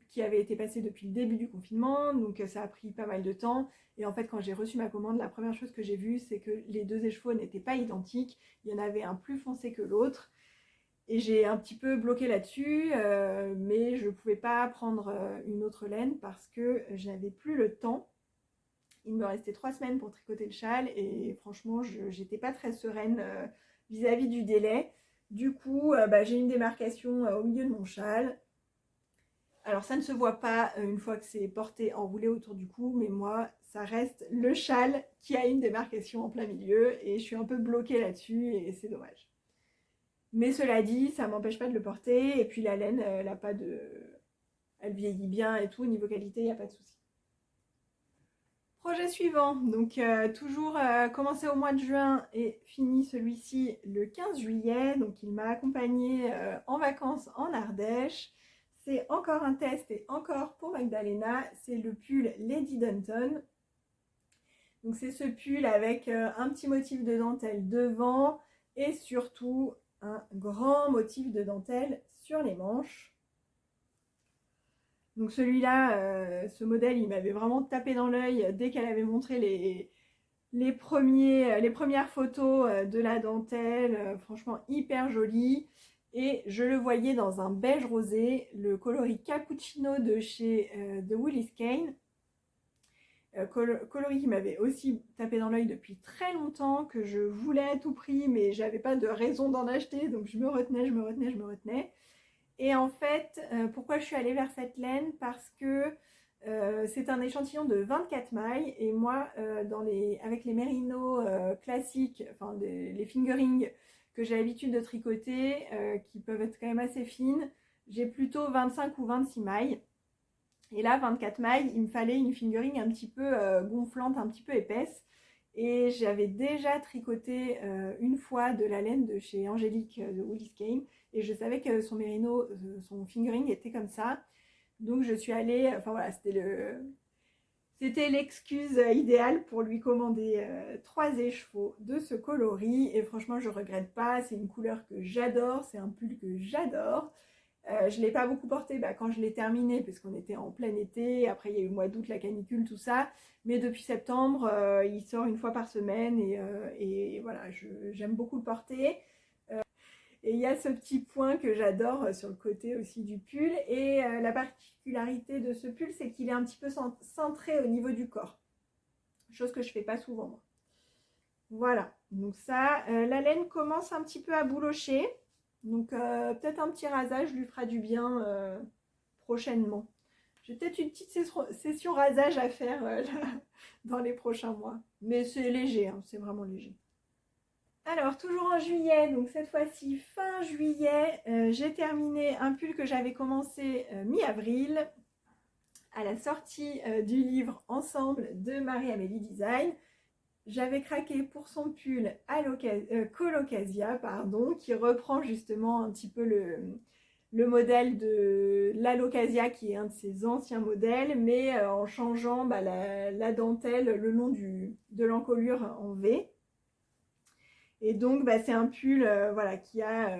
qui avaient été passées depuis le début du confinement, donc ça a pris pas mal de temps. Et en fait, quand j'ai reçu ma commande, la première chose que j'ai vue, c'est que les deux écheveaux n'étaient pas identiques, il y en avait un plus foncé que l'autre. Et j'ai un petit peu bloqué là-dessus, mais je ne pouvais pas prendre une autre laine parce que je n'avais plus le temps. Il me restait 3 semaines pour tricoter le châle et franchement, je n'étais pas très sereine vis-à-vis du délai. Du coup, j'ai une démarcation au milieu de mon châle. Alors ça ne se voit pas une fois que c'est porté, enroulé autour du cou, mais moi, ça reste le châle qui a une démarcation en plein milieu et je suis un peu bloquée là-dessus et c'est dommage. Mais cela dit, ça m'empêche pas de le porter. Et puis la laine, elle vieillit bien et tout. Au niveau qualité, il n'y a pas de souci. Projet suivant. Donc toujours commencé au mois de juin et fini celui-ci le 15 juillet. Donc il m'a accompagnée en vacances en Ardèche. C'est encore un test et encore pour Magdalena. C'est le pull Lady Dunton. Donc c'est ce pull avec un petit motif de dentelle devant et surtout un grand motif de dentelle sur les manches. Donc celui-là, ce modèle, il m'avait vraiment tapé dans l'œil dès qu'elle avait montré les premières photos de la dentelle. Franchement, hyper jolie. Et je le voyais dans un beige rosé, le coloris Cappuccino de chez The Woolies Cane. Coloris qui m'avait aussi tapé dans l'œil depuis très longtemps, que je voulais à tout prix, mais j'avais pas de raison d'en acheter, donc je me retenais. Et en fait, pourquoi je suis allée vers cette laine? Parce que c'est un échantillon de 24 mailles, et moi, avec les mérinos classiques, enfin les fingering que j'ai l'habitude de tricoter, qui peuvent être quand même assez fines, j'ai plutôt 25 ou 26 mailles. Et là, 24 mailles, il me fallait une fingering un petit peu gonflante, un petit peu épaisse. Et j'avais déjà tricoté une fois de la laine de chez Angélique de Woolies Cane. Et je savais que son mérino, son fingering était comme ça. Donc je suis allée, enfin voilà, c'était C'était l'excuse idéale pour lui commander 3 écheveaux de ce coloris. Et franchement, je regrette pas. C'est une couleur que j'adore. C'est un pull que j'adore. Je ne l'ai pas beaucoup porté quand je l'ai terminé, parce qu'on était en plein été. Après, il y a eu le mois d'août, la canicule, tout ça. Mais depuis septembre, il sort une fois par semaine. Et voilà, j'aime beaucoup le porter. Et il y a ce petit point que j'adore sur le côté aussi du pull. Et la particularité de ce pull, c'est qu'il est un petit peu centré au niveau du corps. Chose que je ne fais pas souvent, moi. Voilà, donc ça, la laine commence un petit peu à boulocher. Donc peut-être un petit rasage lui fera du bien prochainement. J'ai peut-être une petite session rasage à faire là, dans les prochains mois. Mais c'est léger, hein, c'est vraiment léger. Alors, toujours en juillet, donc cette fois-ci fin juillet, j'ai terminé un pull que j'avais commencé mi-avril à la sortie du livre Ensemble de Marie-Amélie Design. J'avais craqué pour son pull à Colocasia, qui reprend justement un petit peu le modèle de l'Alocasia, qui est un de ses anciens modèles, mais en changeant la dentelle le long de l'encolure en V. Et donc, c'est un pull qui a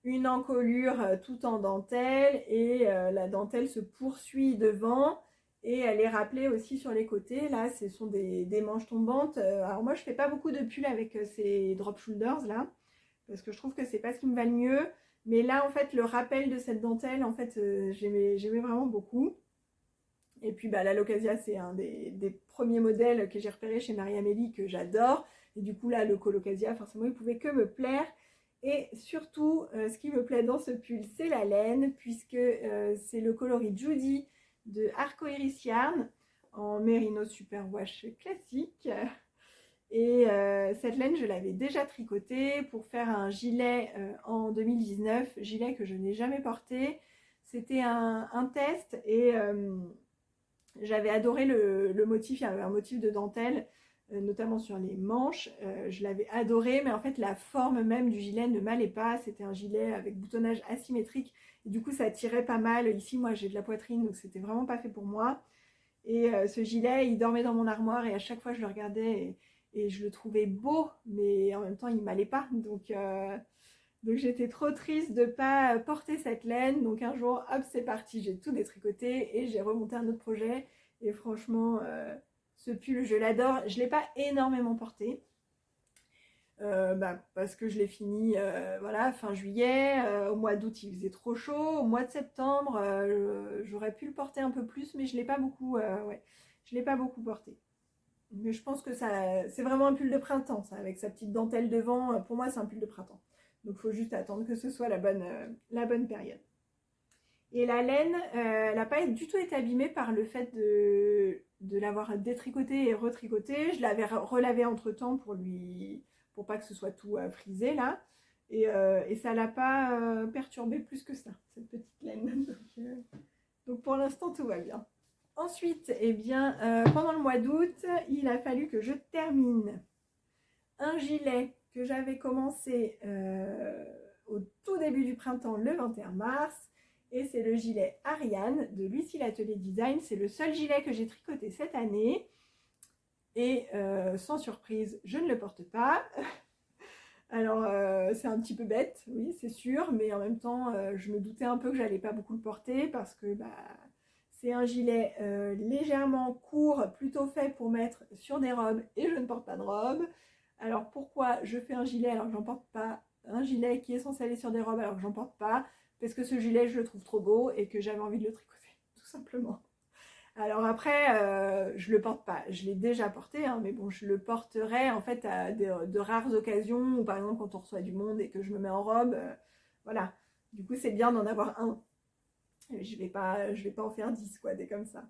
une encolure tout en dentelle et la dentelle se poursuit devant et elle est rappelée aussi sur les côtés. Là, ce sont des manches tombantes. Alors moi, je fais pas beaucoup de pulls avec ces drop shoulders là parce que je trouve que c'est pas ce qui me va le mieux. Mais là, en fait, le rappel de cette dentelle, en fait, j'aimais vraiment beaucoup. Et puis la Locasia, c'est un des premiers modèles que j'ai repéré chez Marie-Amélie que j'adore. Et du coup, là, le Colocasia, forcément, il ne pouvait que me plaire. Et surtout, ce qui me plaît dans ce pull, c'est la laine, puisque c'est le coloris Judy de Arcoiris Yarn en Merino Superwash classique. Et cette laine, je l'avais déjà tricotée pour faire un gilet en 2019, gilet que je n'ai jamais porté. C'était un test et j'avais adoré le motif. Il y avait un motif de dentelle, notamment sur les manches. Je l'avais adoré, mais en fait, la forme même du gilet ne m'allait pas. C'était un gilet avec boutonnage asymétrique. Et du coup, ça tirait pas mal. Ici, moi, j'ai de la poitrine, donc c'était vraiment pas fait pour moi. Et ce gilet, il dormait dans mon armoire et à chaque fois, je le regardais et je le trouvais beau, mais en même temps, il m'allait pas. Donc j'étais trop triste de ne pas porter cette laine. Donc un jour, hop, c'est parti, j'ai tout détricoté et j'ai remonté un autre projet. Et franchement, ce pull, je l'adore. Je ne l'ai pas énormément porté. Parce que je l'ai fini fin juillet. Au mois d'août, il faisait trop chaud. Au mois de septembre, j'aurais pu le porter un peu plus, mais je ne l'ai pas beaucoup, je l'ai pas beaucoup porté. Mais je pense que c'est vraiment un pull de printemps, ça, avec sa petite dentelle devant. Pour moi, c'est un pull de printemps. Donc il faut juste attendre que ce soit la bonne période. Et la laine, elle n'a pas du tout été abîmée par le fait de l'avoir détricotée et retricotée. Je l'avais relavée entre temps pour pas que ce soit tout frisé là. Et ça ne l'a pas perturbée plus que ça, cette petite laine. Donc pour l'instant, tout va bien. Ensuite, pendant le mois d'août, il a fallu que je termine un gilet que j'avais commencé au tout début du printemps, le 21 mars. Et c'est le gilet Ariane de Lucie l'Atelier Design. C'est le seul gilet que j'ai tricoté cette année. Et sans surprise, je ne le porte pas. Alors, c'est un petit peu bête, oui, c'est sûr. Mais en même temps, je me doutais un peu que j'allais pas beaucoup le porter parce que c'est un gilet légèrement court, plutôt fait pour mettre sur des robes. Et je ne porte pas de robe. Alors pourquoi je fais un gilet alors que j'en porte pas, un gilet qui est censé aller sur des robes alors que j'en porte pas? Parce que ce gilet, je le trouve trop beau et que j'avais envie de le tricoter, tout simplement. Alors après, je le porte pas, je l'ai déjà porté, hein, mais bon, je le porterai en fait à de rares occasions, ou par exemple quand on reçoit du monde et que je me mets en robe, voilà. Du coup, c'est bien d'en avoir un. Je vais pas en faire 10, quoi, des comme ça.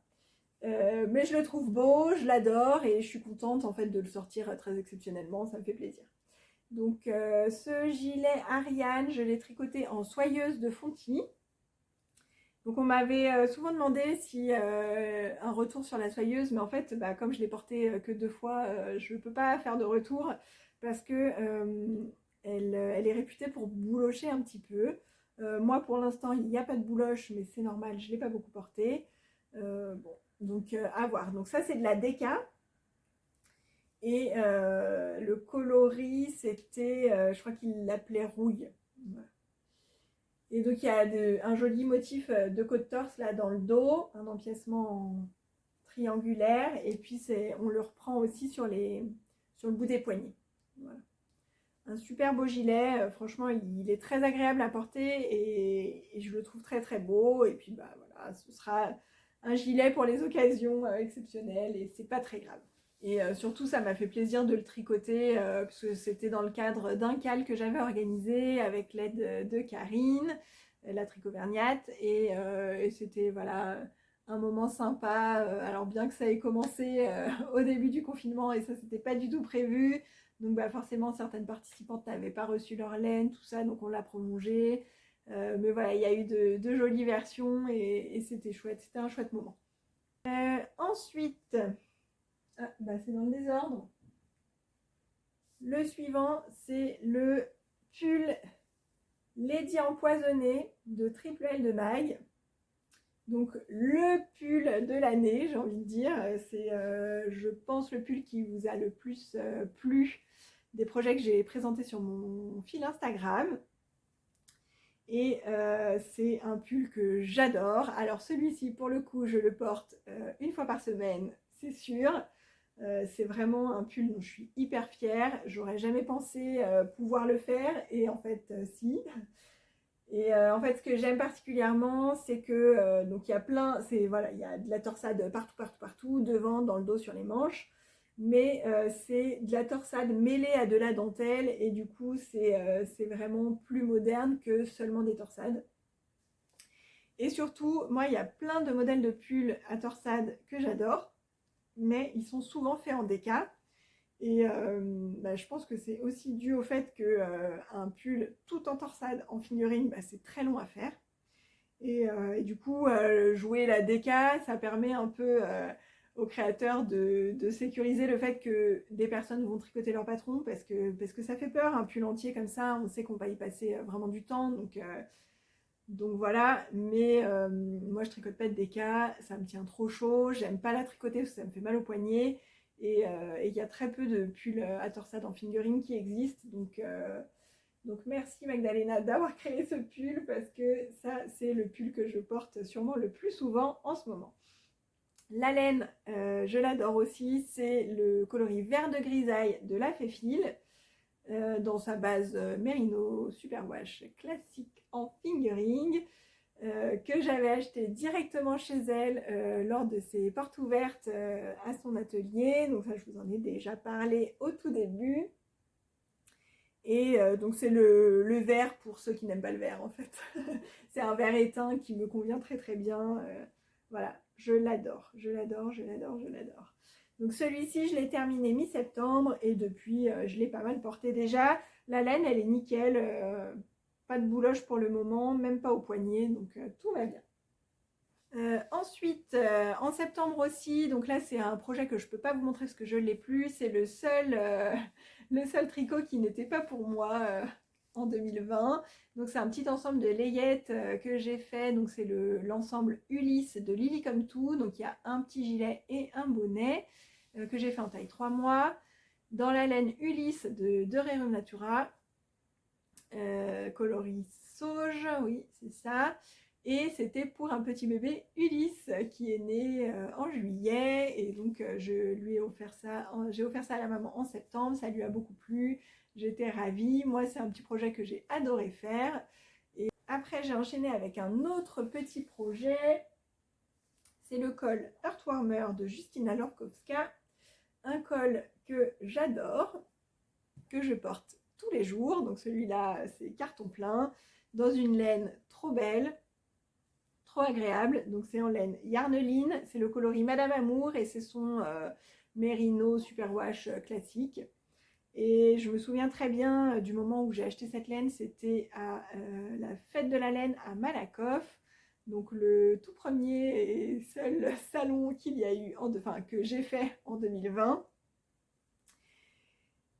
Mais je le trouve beau, je l'adore et je suis contente en fait de le sortir très exceptionnellement, ça me fait plaisir. Donc ce gilet Ariane, je l'ai tricoté en soyeuse de fontis. Donc on m'avait souvent demandé si un retour sur la soyeuse, mais en fait comme je l'ai portée que 2 fois, je ne peux pas faire de retour parce que elle est réputée pour boulocher un petit peu. Moi pour l'instant il n'y a pas de bouloche, mais c'est normal, je ne l'ai pas beaucoup portée. Donc à voir. Donc ça c'est de la déca. Et le coloris c'était, je crois qu'il l'appelait rouille. Voilà. Et donc il y a un joli motif de côte-torse là dans le dos, un empiècement triangulaire. Et puis on le reprend aussi sur le bout des poignets. Voilà. Un super beau gilet, franchement il est très agréable à porter et je le trouve très très beau. Et puis bah voilà, ce sera un gilet pour les occasions exceptionnelles et c'est pas très grave. Et surtout ça m'a fait plaisir de le tricoter parce que c'était dans le cadre d'un cal que j'avais organisé avec l'aide de Karine, la tricovergnate, et c'était voilà un moment sympa. Alors bien que ça ait commencé au début du confinement et ça c'était pas du tout prévu, donc bah, forcément certaines participantes n'avaient pas reçu leur laine, tout ça, donc on l'a prolongé. Mais voilà, il y a eu de jolies versions et c'était chouette, c'était un chouette moment. Ensuite, bah c'est dans le désordre. Le suivant, c'est le pull Lady Empoisonnée de Triple L de Maille. Donc le pull de l'année, j'ai envie de dire. C'est, je pense, le pull qui vous a le plus plu des projets que j'ai présentés sur mon fil Instagram. Et c'est un pull que j'adore. Alors celui-ci, pour le coup, je le porte une fois par semaine, c'est sûr. C'est vraiment un pull dont je suis hyper fière. J'aurais jamais pensé pouvoir le faire et en fait si. Et en fait ce que j'aime particulièrement c'est que donc il y a plein, voilà, il y a de la torsade partout, devant, dans le dos, sur les manches. Mais c'est de la torsade mêlée à de la dentelle et du coup c'est vraiment plus moderne que seulement des torsades. Et surtout, moi il y a plein de modèles de pulls à torsade que j'adore, mais ils sont souvent faits en déca. Et bah, je pense que c'est aussi dû au fait qu'un pull tout en torsade en fingering, bah, c'est très long à faire. Et du coup, jouer la déca, ça permet un peu aux créateurs de sécuriser le fait que des personnes vont tricoter leur patron parce que ça fait peur, un pull entier comme ça, on sait qu'on va y passer vraiment du temps. Donc voilà, mais moi je tricote pas de déca, ça me tient trop chaud, j'aime pas la tricoter parce que ça me fait mal au poignet. Et il y a très peu de pulls à torsade en fingering qui existent. Donc merci Magdalena d'avoir créé ce pull parce que ça c'est le pull que je porte sûrement le plus souvent en ce moment. La laine, je l'adore aussi, c'est le coloris vert de grisaille de la Féfil dans sa base Merino Superwash classique en fingering. Que j'avais acheté directement chez elle lors de ses portes ouvertes à son atelier. Donc ça je vous en ai déjà parlé au tout début. Et donc c'est le vert pour ceux qui n'aiment pas le vert en fait. C'est un vert éteint qui me convient très très bien. Voilà, je l'adore, je l'adore, je l'adore, je l'adore. Donc celui-ci je l'ai terminé mi-septembre et depuis je l'ai pas mal porté déjà. La laine elle est nickel, pas de bouloche pour le moment, même pas au poignet, donc tout va bien. Ensuite, en septembre aussi, donc là c'est un projet que je ne peux pas vous montrer parce que je ne l'ai plus, c'est le seul tricot qui n'était pas pour moi en 2020. Donc c'est un petit ensemble de layettes que j'ai fait, donc c'est l'ensemble Ulysse de Lily Comme Tout, donc il y a un petit gilet et un bonnet que j'ai fait en taille 3 mois, dans la laine Ulysse de Rerum Natura, coloris sauge, oui c'est ça. Et c'était pour un petit bébé Ulysse qui est né en juillet. Et donc je lui ai offert ça, j'ai offert ça à la maman en septembre. Ça lui a beaucoup plu. J'étais ravie. Moi, c'est un petit projet que j'ai adoré faire. Et après, j'ai enchaîné avec un autre petit projet. C'est le col Heartwarmer de Justina Lorkowska. Un col que j'adore, que je porte tous les jours. Donc celui-là, c'est carton plein, dans une laine trop belle, trop agréable. Donc c'est en laine Yarneline, c'est le coloris Madame Amour et c'est son Merino Superwash classique. Et je me souviens très bien du moment où j'ai acheté cette laine, c'était à la fête de la laine à Malakoff. Donc le tout premier et seul salon qu'il y a eu, que j'ai fait en 2020.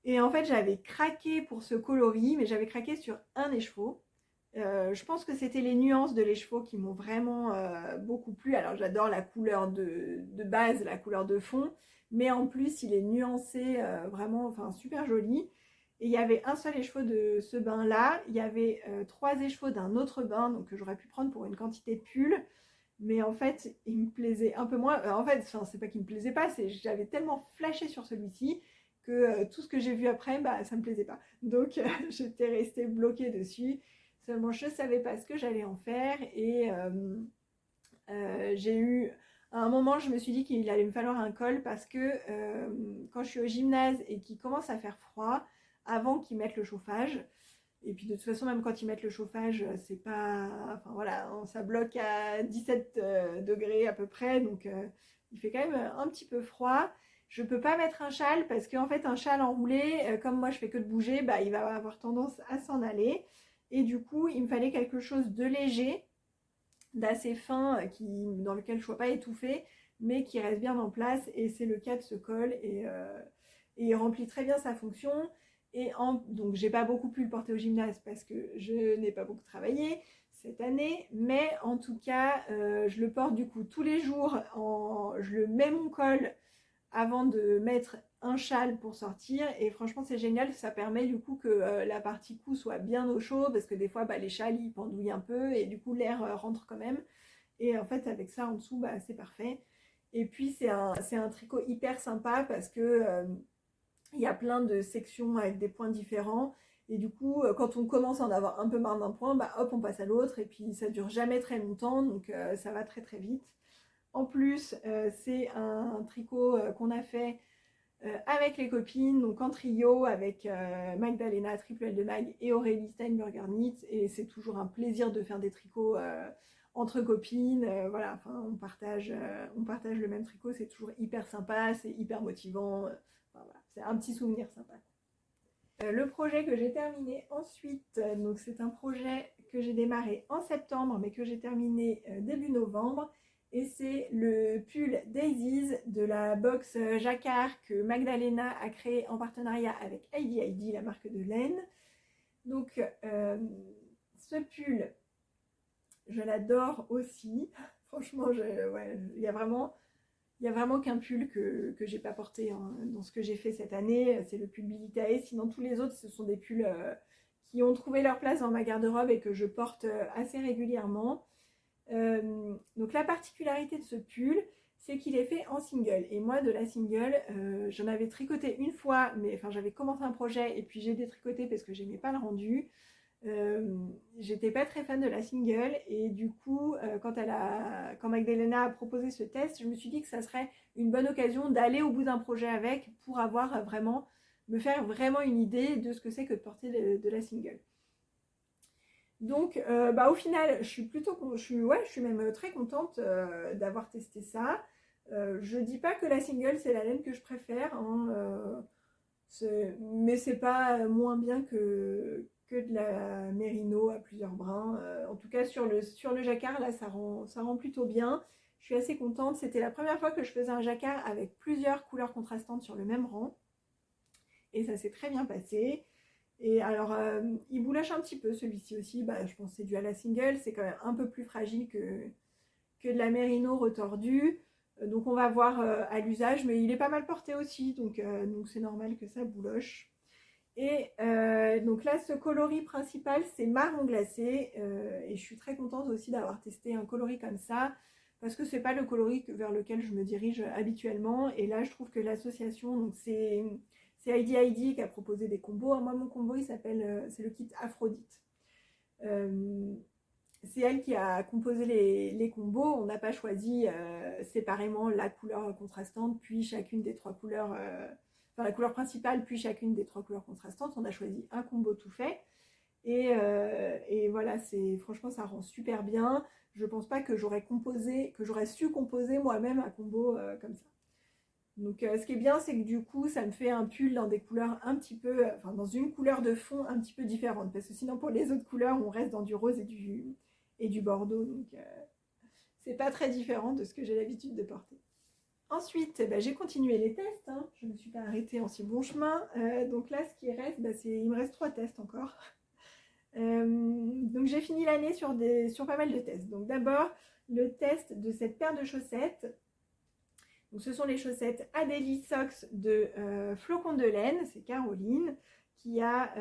Et en fait j'avais craqué pour ce coloris, mais j'avais craqué sur un écheveau. Je pense que c'était les nuances de l'écheveau qui m'ont vraiment beaucoup plu. Alors j'adore la couleur de base, la couleur de fond, mais en plus il est nuancé, vraiment, enfin super joli. Et il y avait un seul écheveau de ce bain là, il y avait 3 écheveaux d'un autre bain, donc que j'aurais pu prendre pour une quantité de pull. Mais en fait, il me plaisait un peu moins. En fait, enfin, c'est pas qu'il me plaisait pas, c'est j'avais tellement flashé sur celui-ci que tout ce que j'ai vu après, bah, ça me plaisait pas. Donc, j'étais restée bloquée dessus. Seulement, je savais pas ce que j'allais en faire et j'ai eu. À un moment, je me suis dit qu'il allait me falloir un col parce que quand je suis au gymnase et qu'il commence à faire froid, avant qu'ils mettent le chauffage, et puis de toute façon, même quand ils mettent le chauffage, c'est pas. Enfin voilà, ça bloque à 17 degrés à peu près, donc il fait quand même un petit peu froid. Je peux pas mettre un châle parce qu'en fait, un châle enroulé, comme moi je fais que de bouger, bah, il va avoir tendance à s'en aller. Et du coup, il me fallait quelque chose de léger, d'assez fin, dans lequel je ne sois pas étouffée, mais qui reste bien en place. Et c'est le cas de ce col. Et il remplit très bien sa fonction. Donc j'ai pas beaucoup pu le porter au gymnase parce que je n'ai pas beaucoup travaillé cette année, mais en tout cas je le porte du coup tous les jours, je le mets mon col avant de mettre un châle pour sortir et franchement c'est génial, ça permet du coup que la partie cou soit bien au chaud parce que des fois bah, les châles ils pendouillent un peu et du coup l'air rentre quand même et en fait avec ça en dessous bah, c'est parfait. Et puis c'est un tricot hyper sympa parce que il y a plein de sections avec des points différents. Et du coup, quand on commence à en avoir un peu marre d'un point, bah hop, on passe à l'autre. Et puis, ça dure jamais très longtemps, donc ça va très très vite. En plus, c'est un tricot qu'on a fait avec les copines, donc en trio, avec Magdalena, Triple L de Mag et Aurélie Steinberger Knit. Et c'est toujours un plaisir de faire des tricots entre copines. Voilà, enfin, on partage le même tricot, c'est toujours hyper sympa, c'est hyper motivant. Enfin, voilà, c'est un petit souvenir sympa. Le projet que j'ai terminé ensuite, donc c'est un projet que j'ai démarré en septembre mais que j'ai terminé début novembre et c'est le pull Daisies de la box Jacquard que Magdalena a créé en partenariat avec Heidi Heidi, la marque de laine. Donc ce pull, je l'adore aussi. Franchement, ouais, il y a vraiment qu'un pull que j'ai pas porté dans ce que j'ai fait cette année, c'est le pull Bilitae. Sinon, tous les autres, ce sont des pulls qui ont trouvé leur place dans ma garde-robe et que je porte assez régulièrement. Donc, la particularité de ce pull, c'est qu'il est fait en single. Et moi, de la single, j'en avais tricoté une fois, mais enfin, j'avais commencé un projet et puis j'ai détricoté parce que j'aimais pas le rendu. J'étais pas très fan de la single et du coup quand Magdalena a proposé ce test, je me suis dit que ça serait une bonne occasion d'aller au bout d'un projet avec pour avoir vraiment me faire vraiment une idée de ce que c'est que de porter de la single. Donc bah, au final je suis même très contente d'avoir testé ça. Je dis pas que la single c'est la laine que je préfère hein, mais c'est pas moins bien que de la mérino à plusieurs brins. En tout cas, sur le jacquard, là, ça rend plutôt bien. Je suis assez contente. C'était la première fois que je faisais un jacquard avec plusieurs couleurs contrastantes sur le même rang. Et ça s'est très bien passé. Et alors, il boulache un petit peu celui-ci aussi. Bah, je pense que c'est dû à la single. C'est quand même un peu plus fragile que de la mérino retordue. Donc on va voir à l'usage, mais il est pas mal porté aussi, donc c'est normal que ça bouloche. Et donc là, ce coloris principal, c'est marron glacé. Et je suis très contente aussi d'avoir testé un coloris comme ça, parce que c'est pas le coloris vers lequel je me dirige habituellement. Et là, je trouve que l'association, donc c'est Heidi Heidi qui a proposé des combos. Moi, mon combo, c'est le kit Aphrodite. C'est elle qui a composé les combos. On n'a pas choisi séparément la couleur contrastante, puis chacune des trois couleurs, enfin la couleur principale, puis chacune des trois couleurs contrastantes. On a choisi un combo tout fait. Et voilà, franchement, ça rend super bien. Je pense pas que j'aurais su composer moi-même un combo comme ça. Donc ce qui est bien, c'est que du coup, ça me fait un pull dans des couleurs un petit peu, enfin dans une couleur de fond un petit peu différente. Parce que sinon, pour les autres couleurs, on reste dans du rose et du bordeaux. Donc c'est pas très différent de ce que j'ai l'habitude de porter. Ensuite, j'ai continué les tests. Hein. Je ne me suis pas arrêtée en si bon chemin. Donc là, ce qui reste, il me reste 3 tests encore. Donc j'ai fini l'année sur pas mal de tests. Donc d'abord, le test de cette paire de chaussettes. Donc, ce sont les chaussettes Adélie Socks de Flocon de laine, c'est Caroline, qui a...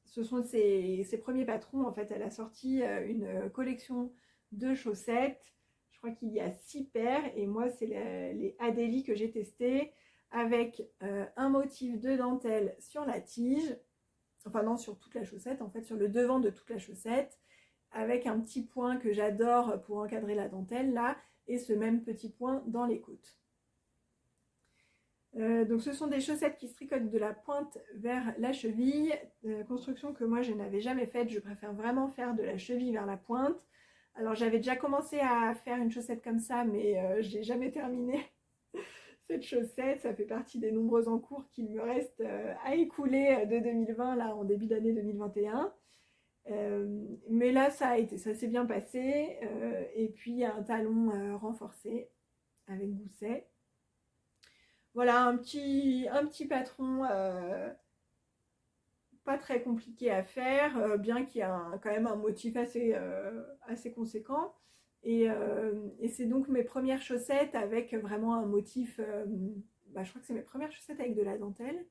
ce sont ses premiers patrons, en fait, elle a sorti une collection de chaussettes. Je crois qu'il y a 6 paires, et moi, c'est les Adélie que j'ai testées, avec un motif de dentelle sur la tige, enfin non, sur toute la chaussette, en fait, sur le devant de toute la chaussette, avec un petit point que j'adore pour encadrer la dentelle, là, et ce même petit point dans les côtes. Donc ce sont des chaussettes qui se tricotent de la pointe vers la cheville, construction que moi je n'avais jamais faite, je préfère vraiment faire de la cheville vers la pointe. Alors j'avais déjà commencé à faire une chaussette comme ça, mais je n'ai jamais terminé cette chaussette, ça fait partie des nombreux en cours qu'il me reste à écouler de 2020, là en début d'année 2021. Mais là ça s'est bien passé, et puis un talon renforcé avec gousset. Voilà, un petit patron pas très compliqué à faire, bien qu'il y ait quand même un motif assez conséquent. Et c'est donc mes premières chaussettes avec vraiment un motif, je crois que c'est mes premières chaussettes avec de la dentelle.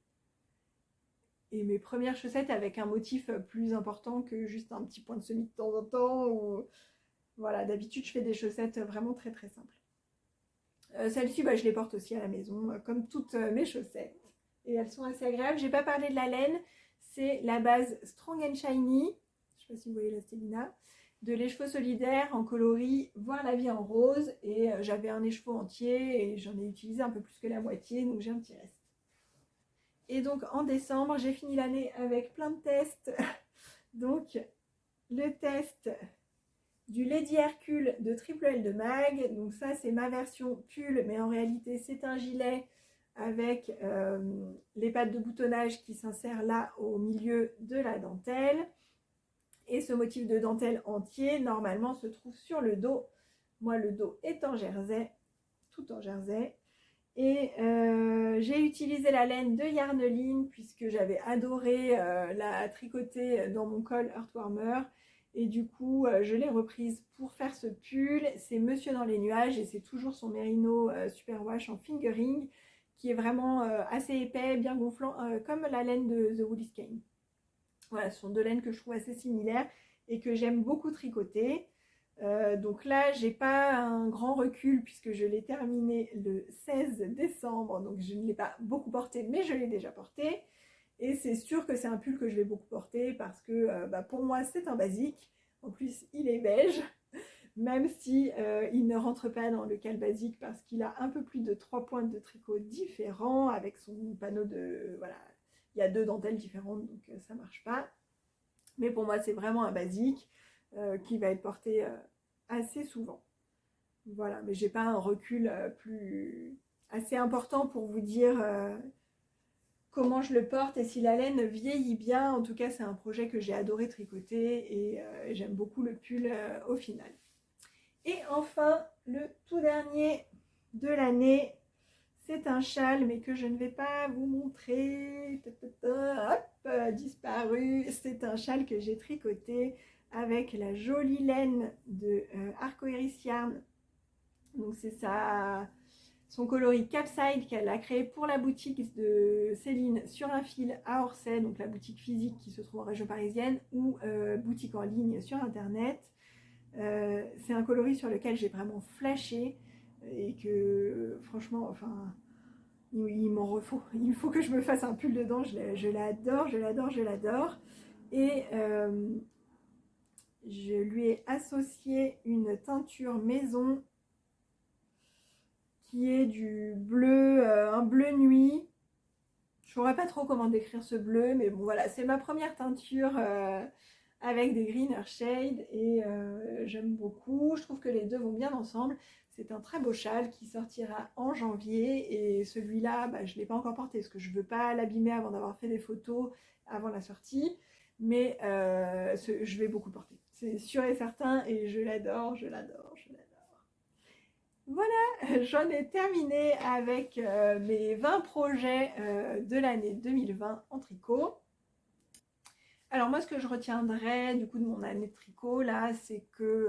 Et mes premières chaussettes avec un motif plus important que juste un petit point de semis de temps en temps. Voilà, d'habitude je fais des chaussettes vraiment très très simples. Celle-ci, je les porte aussi à la maison, comme toutes mes chaussettes. Et elles sont assez agréables. J'ai pas parlé de la laine. C'est la base Strong and Shiny. Je sais pas si vous voyez la stélina. De l'écheveau solidaire en coloris, voir la vie en rose. Et j'avais un écheveau entier et j'en ai utilisé un peu plus que la moitié. Donc j'ai un petit reste. Et donc en décembre, j'ai fini l'année avec plein de tests. Donc le test du Lady Hercule de Triple L de Mag. Donc ça c'est ma version pull, mais en réalité c'est un gilet avec les pattes de boutonnage qui s'insèrent là au milieu de la dentelle. Et ce motif de dentelle entier normalement se trouve sur le dos. Moi le dos est en jersey, tout en jersey. Et j'ai utilisé la laine de Yarneline puisque j'avais adoré la tricoter dans mon col Heartwarmer. Et du coup, je l'ai reprise pour faire ce pull. C'est Monsieur dans les nuages et c'est toujours son Merino Superwash en fingering qui est vraiment assez épais, bien gonflant, comme la laine de The Woolly Skein. Voilà, ce sont deux laines que je trouve assez similaires et que j'aime beaucoup tricoter. Donc là, j'ai pas un grand recul puisque je l'ai terminé le 16 décembre. Donc je ne l'ai pas beaucoup porté, mais je l'ai déjà porté. Et c'est sûr que c'est un pull que je vais beaucoup porter parce que pour moi c'est un basique. En plus il est beige, même si il ne rentre pas dans le cal basique parce qu'il a un peu plus de 3 pointes de tricot différents avec son panneau de... Voilà, il y a 2 dentelles différentes donc ça marche pas. Mais pour moi c'est vraiment un basique qui va être porté assez souvent. Voilà, mais j'ai pas un recul assez important pour vous dire comment je le porte et si la laine vieillit bien. En tout cas, c'est un projet que j'ai adoré tricoter et j'aime beaucoup le pull au final. Et enfin, le tout dernier de l'année, c'est un châle, mais que je ne vais pas vous montrer. Hop, disparu. C'est un châle que j'ai tricoté avec la jolie laine de Arcoiris Yarn. Donc c'est son coloris Capside qu'elle a créé pour la boutique de Céline sur un fil à Orsay, donc la boutique physique qui se trouve en région parisienne ou boutique en ligne sur internet. C'est un coloris sur lequel j'ai vraiment flashé et que franchement, enfin, il m'en refaut. Il faut que je me fasse un pull dedans. Je l'adore, je l'adore, je l'adore. Et je lui ai associé une teinture maison qui est du bleu, un bleu nuit. Je ne saurais pas trop comment décrire ce bleu, mais bon voilà, c'est ma première teinture avec des greener shades et j'aime beaucoup. Je trouve que les deux vont bien ensemble. C'est un très beau châle qui sortira en janvier et celui-là, je ne l'ai pas encore porté parce que je ne veux pas l'abîmer avant d'avoir fait des photos avant la sortie. Mais je vais beaucoup porter. C'est sûr et certain et je l'adore, je l'adore, je l'adore. Voilà, j'en ai terminé avec mes 20 projets de l'année 2020 en tricot. Alors moi, ce que je retiendrai du coup de mon année de tricot là, c'est que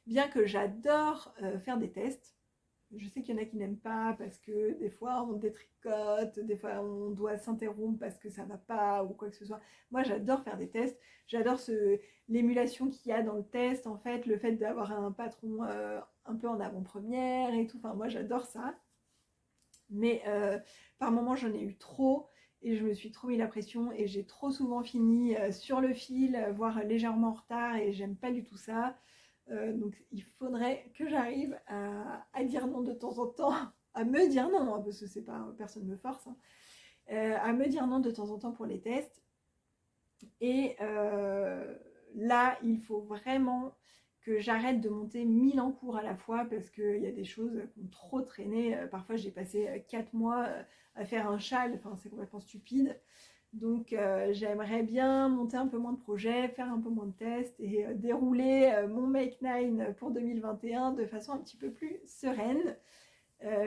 bien que j'adore faire des tests, je sais qu'il y en a qui n'aiment pas parce que des fois on détricote, des fois on doit s'interrompre parce que ça va pas ou quoi que ce soit. Moi j'adore faire des tests, j'adore l'émulation qu'il y a dans le test, en fait, le fait d'avoir un patron un peu en avant-première et tout, enfin moi j'adore ça. Mais par moments j'en ai eu trop et je me suis trop mis la pression et j'ai trop souvent fini sur le fil, voire légèrement en retard et j'aime pas du tout ça. Donc il faudrait que j'arrive à dire non de temps en temps, à me dire non, hein, parce que c'est pas, personne ne me force, hein, à me dire non de temps en temps pour les tests. Et là, il faut vraiment que j'arrête de monter 1000 en cours à la fois parce qu'il y a des choses qui ont trop traîné. Parfois, j'ai passé 4 mois à faire un châle, enfin, c'est complètement stupide. Donc j'aimerais bien monter un peu moins de projets, faire un peu moins de tests et dérouler mon Make 9 pour 2021 de façon un petit peu plus sereine.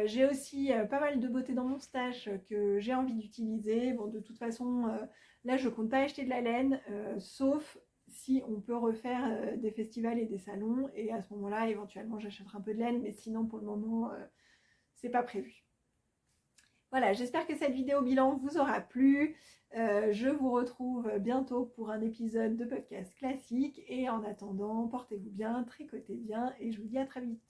J'ai aussi pas mal de beauté dans mon stash que j'ai envie d'utiliser. Bon, de toute façon, là je compte pas acheter de la laine, sauf si on peut refaire des festivals et des salons. Et à ce moment-là, éventuellement, j'achèterai un peu de laine, mais sinon pour le moment, c'est pas prévu. Voilà, j'espère que cette vidéo bilan vous aura plu. Je vous retrouve bientôt pour un épisode de podcast classique. Et en attendant, portez-vous bien, tricotez bien et je vous dis à très vite.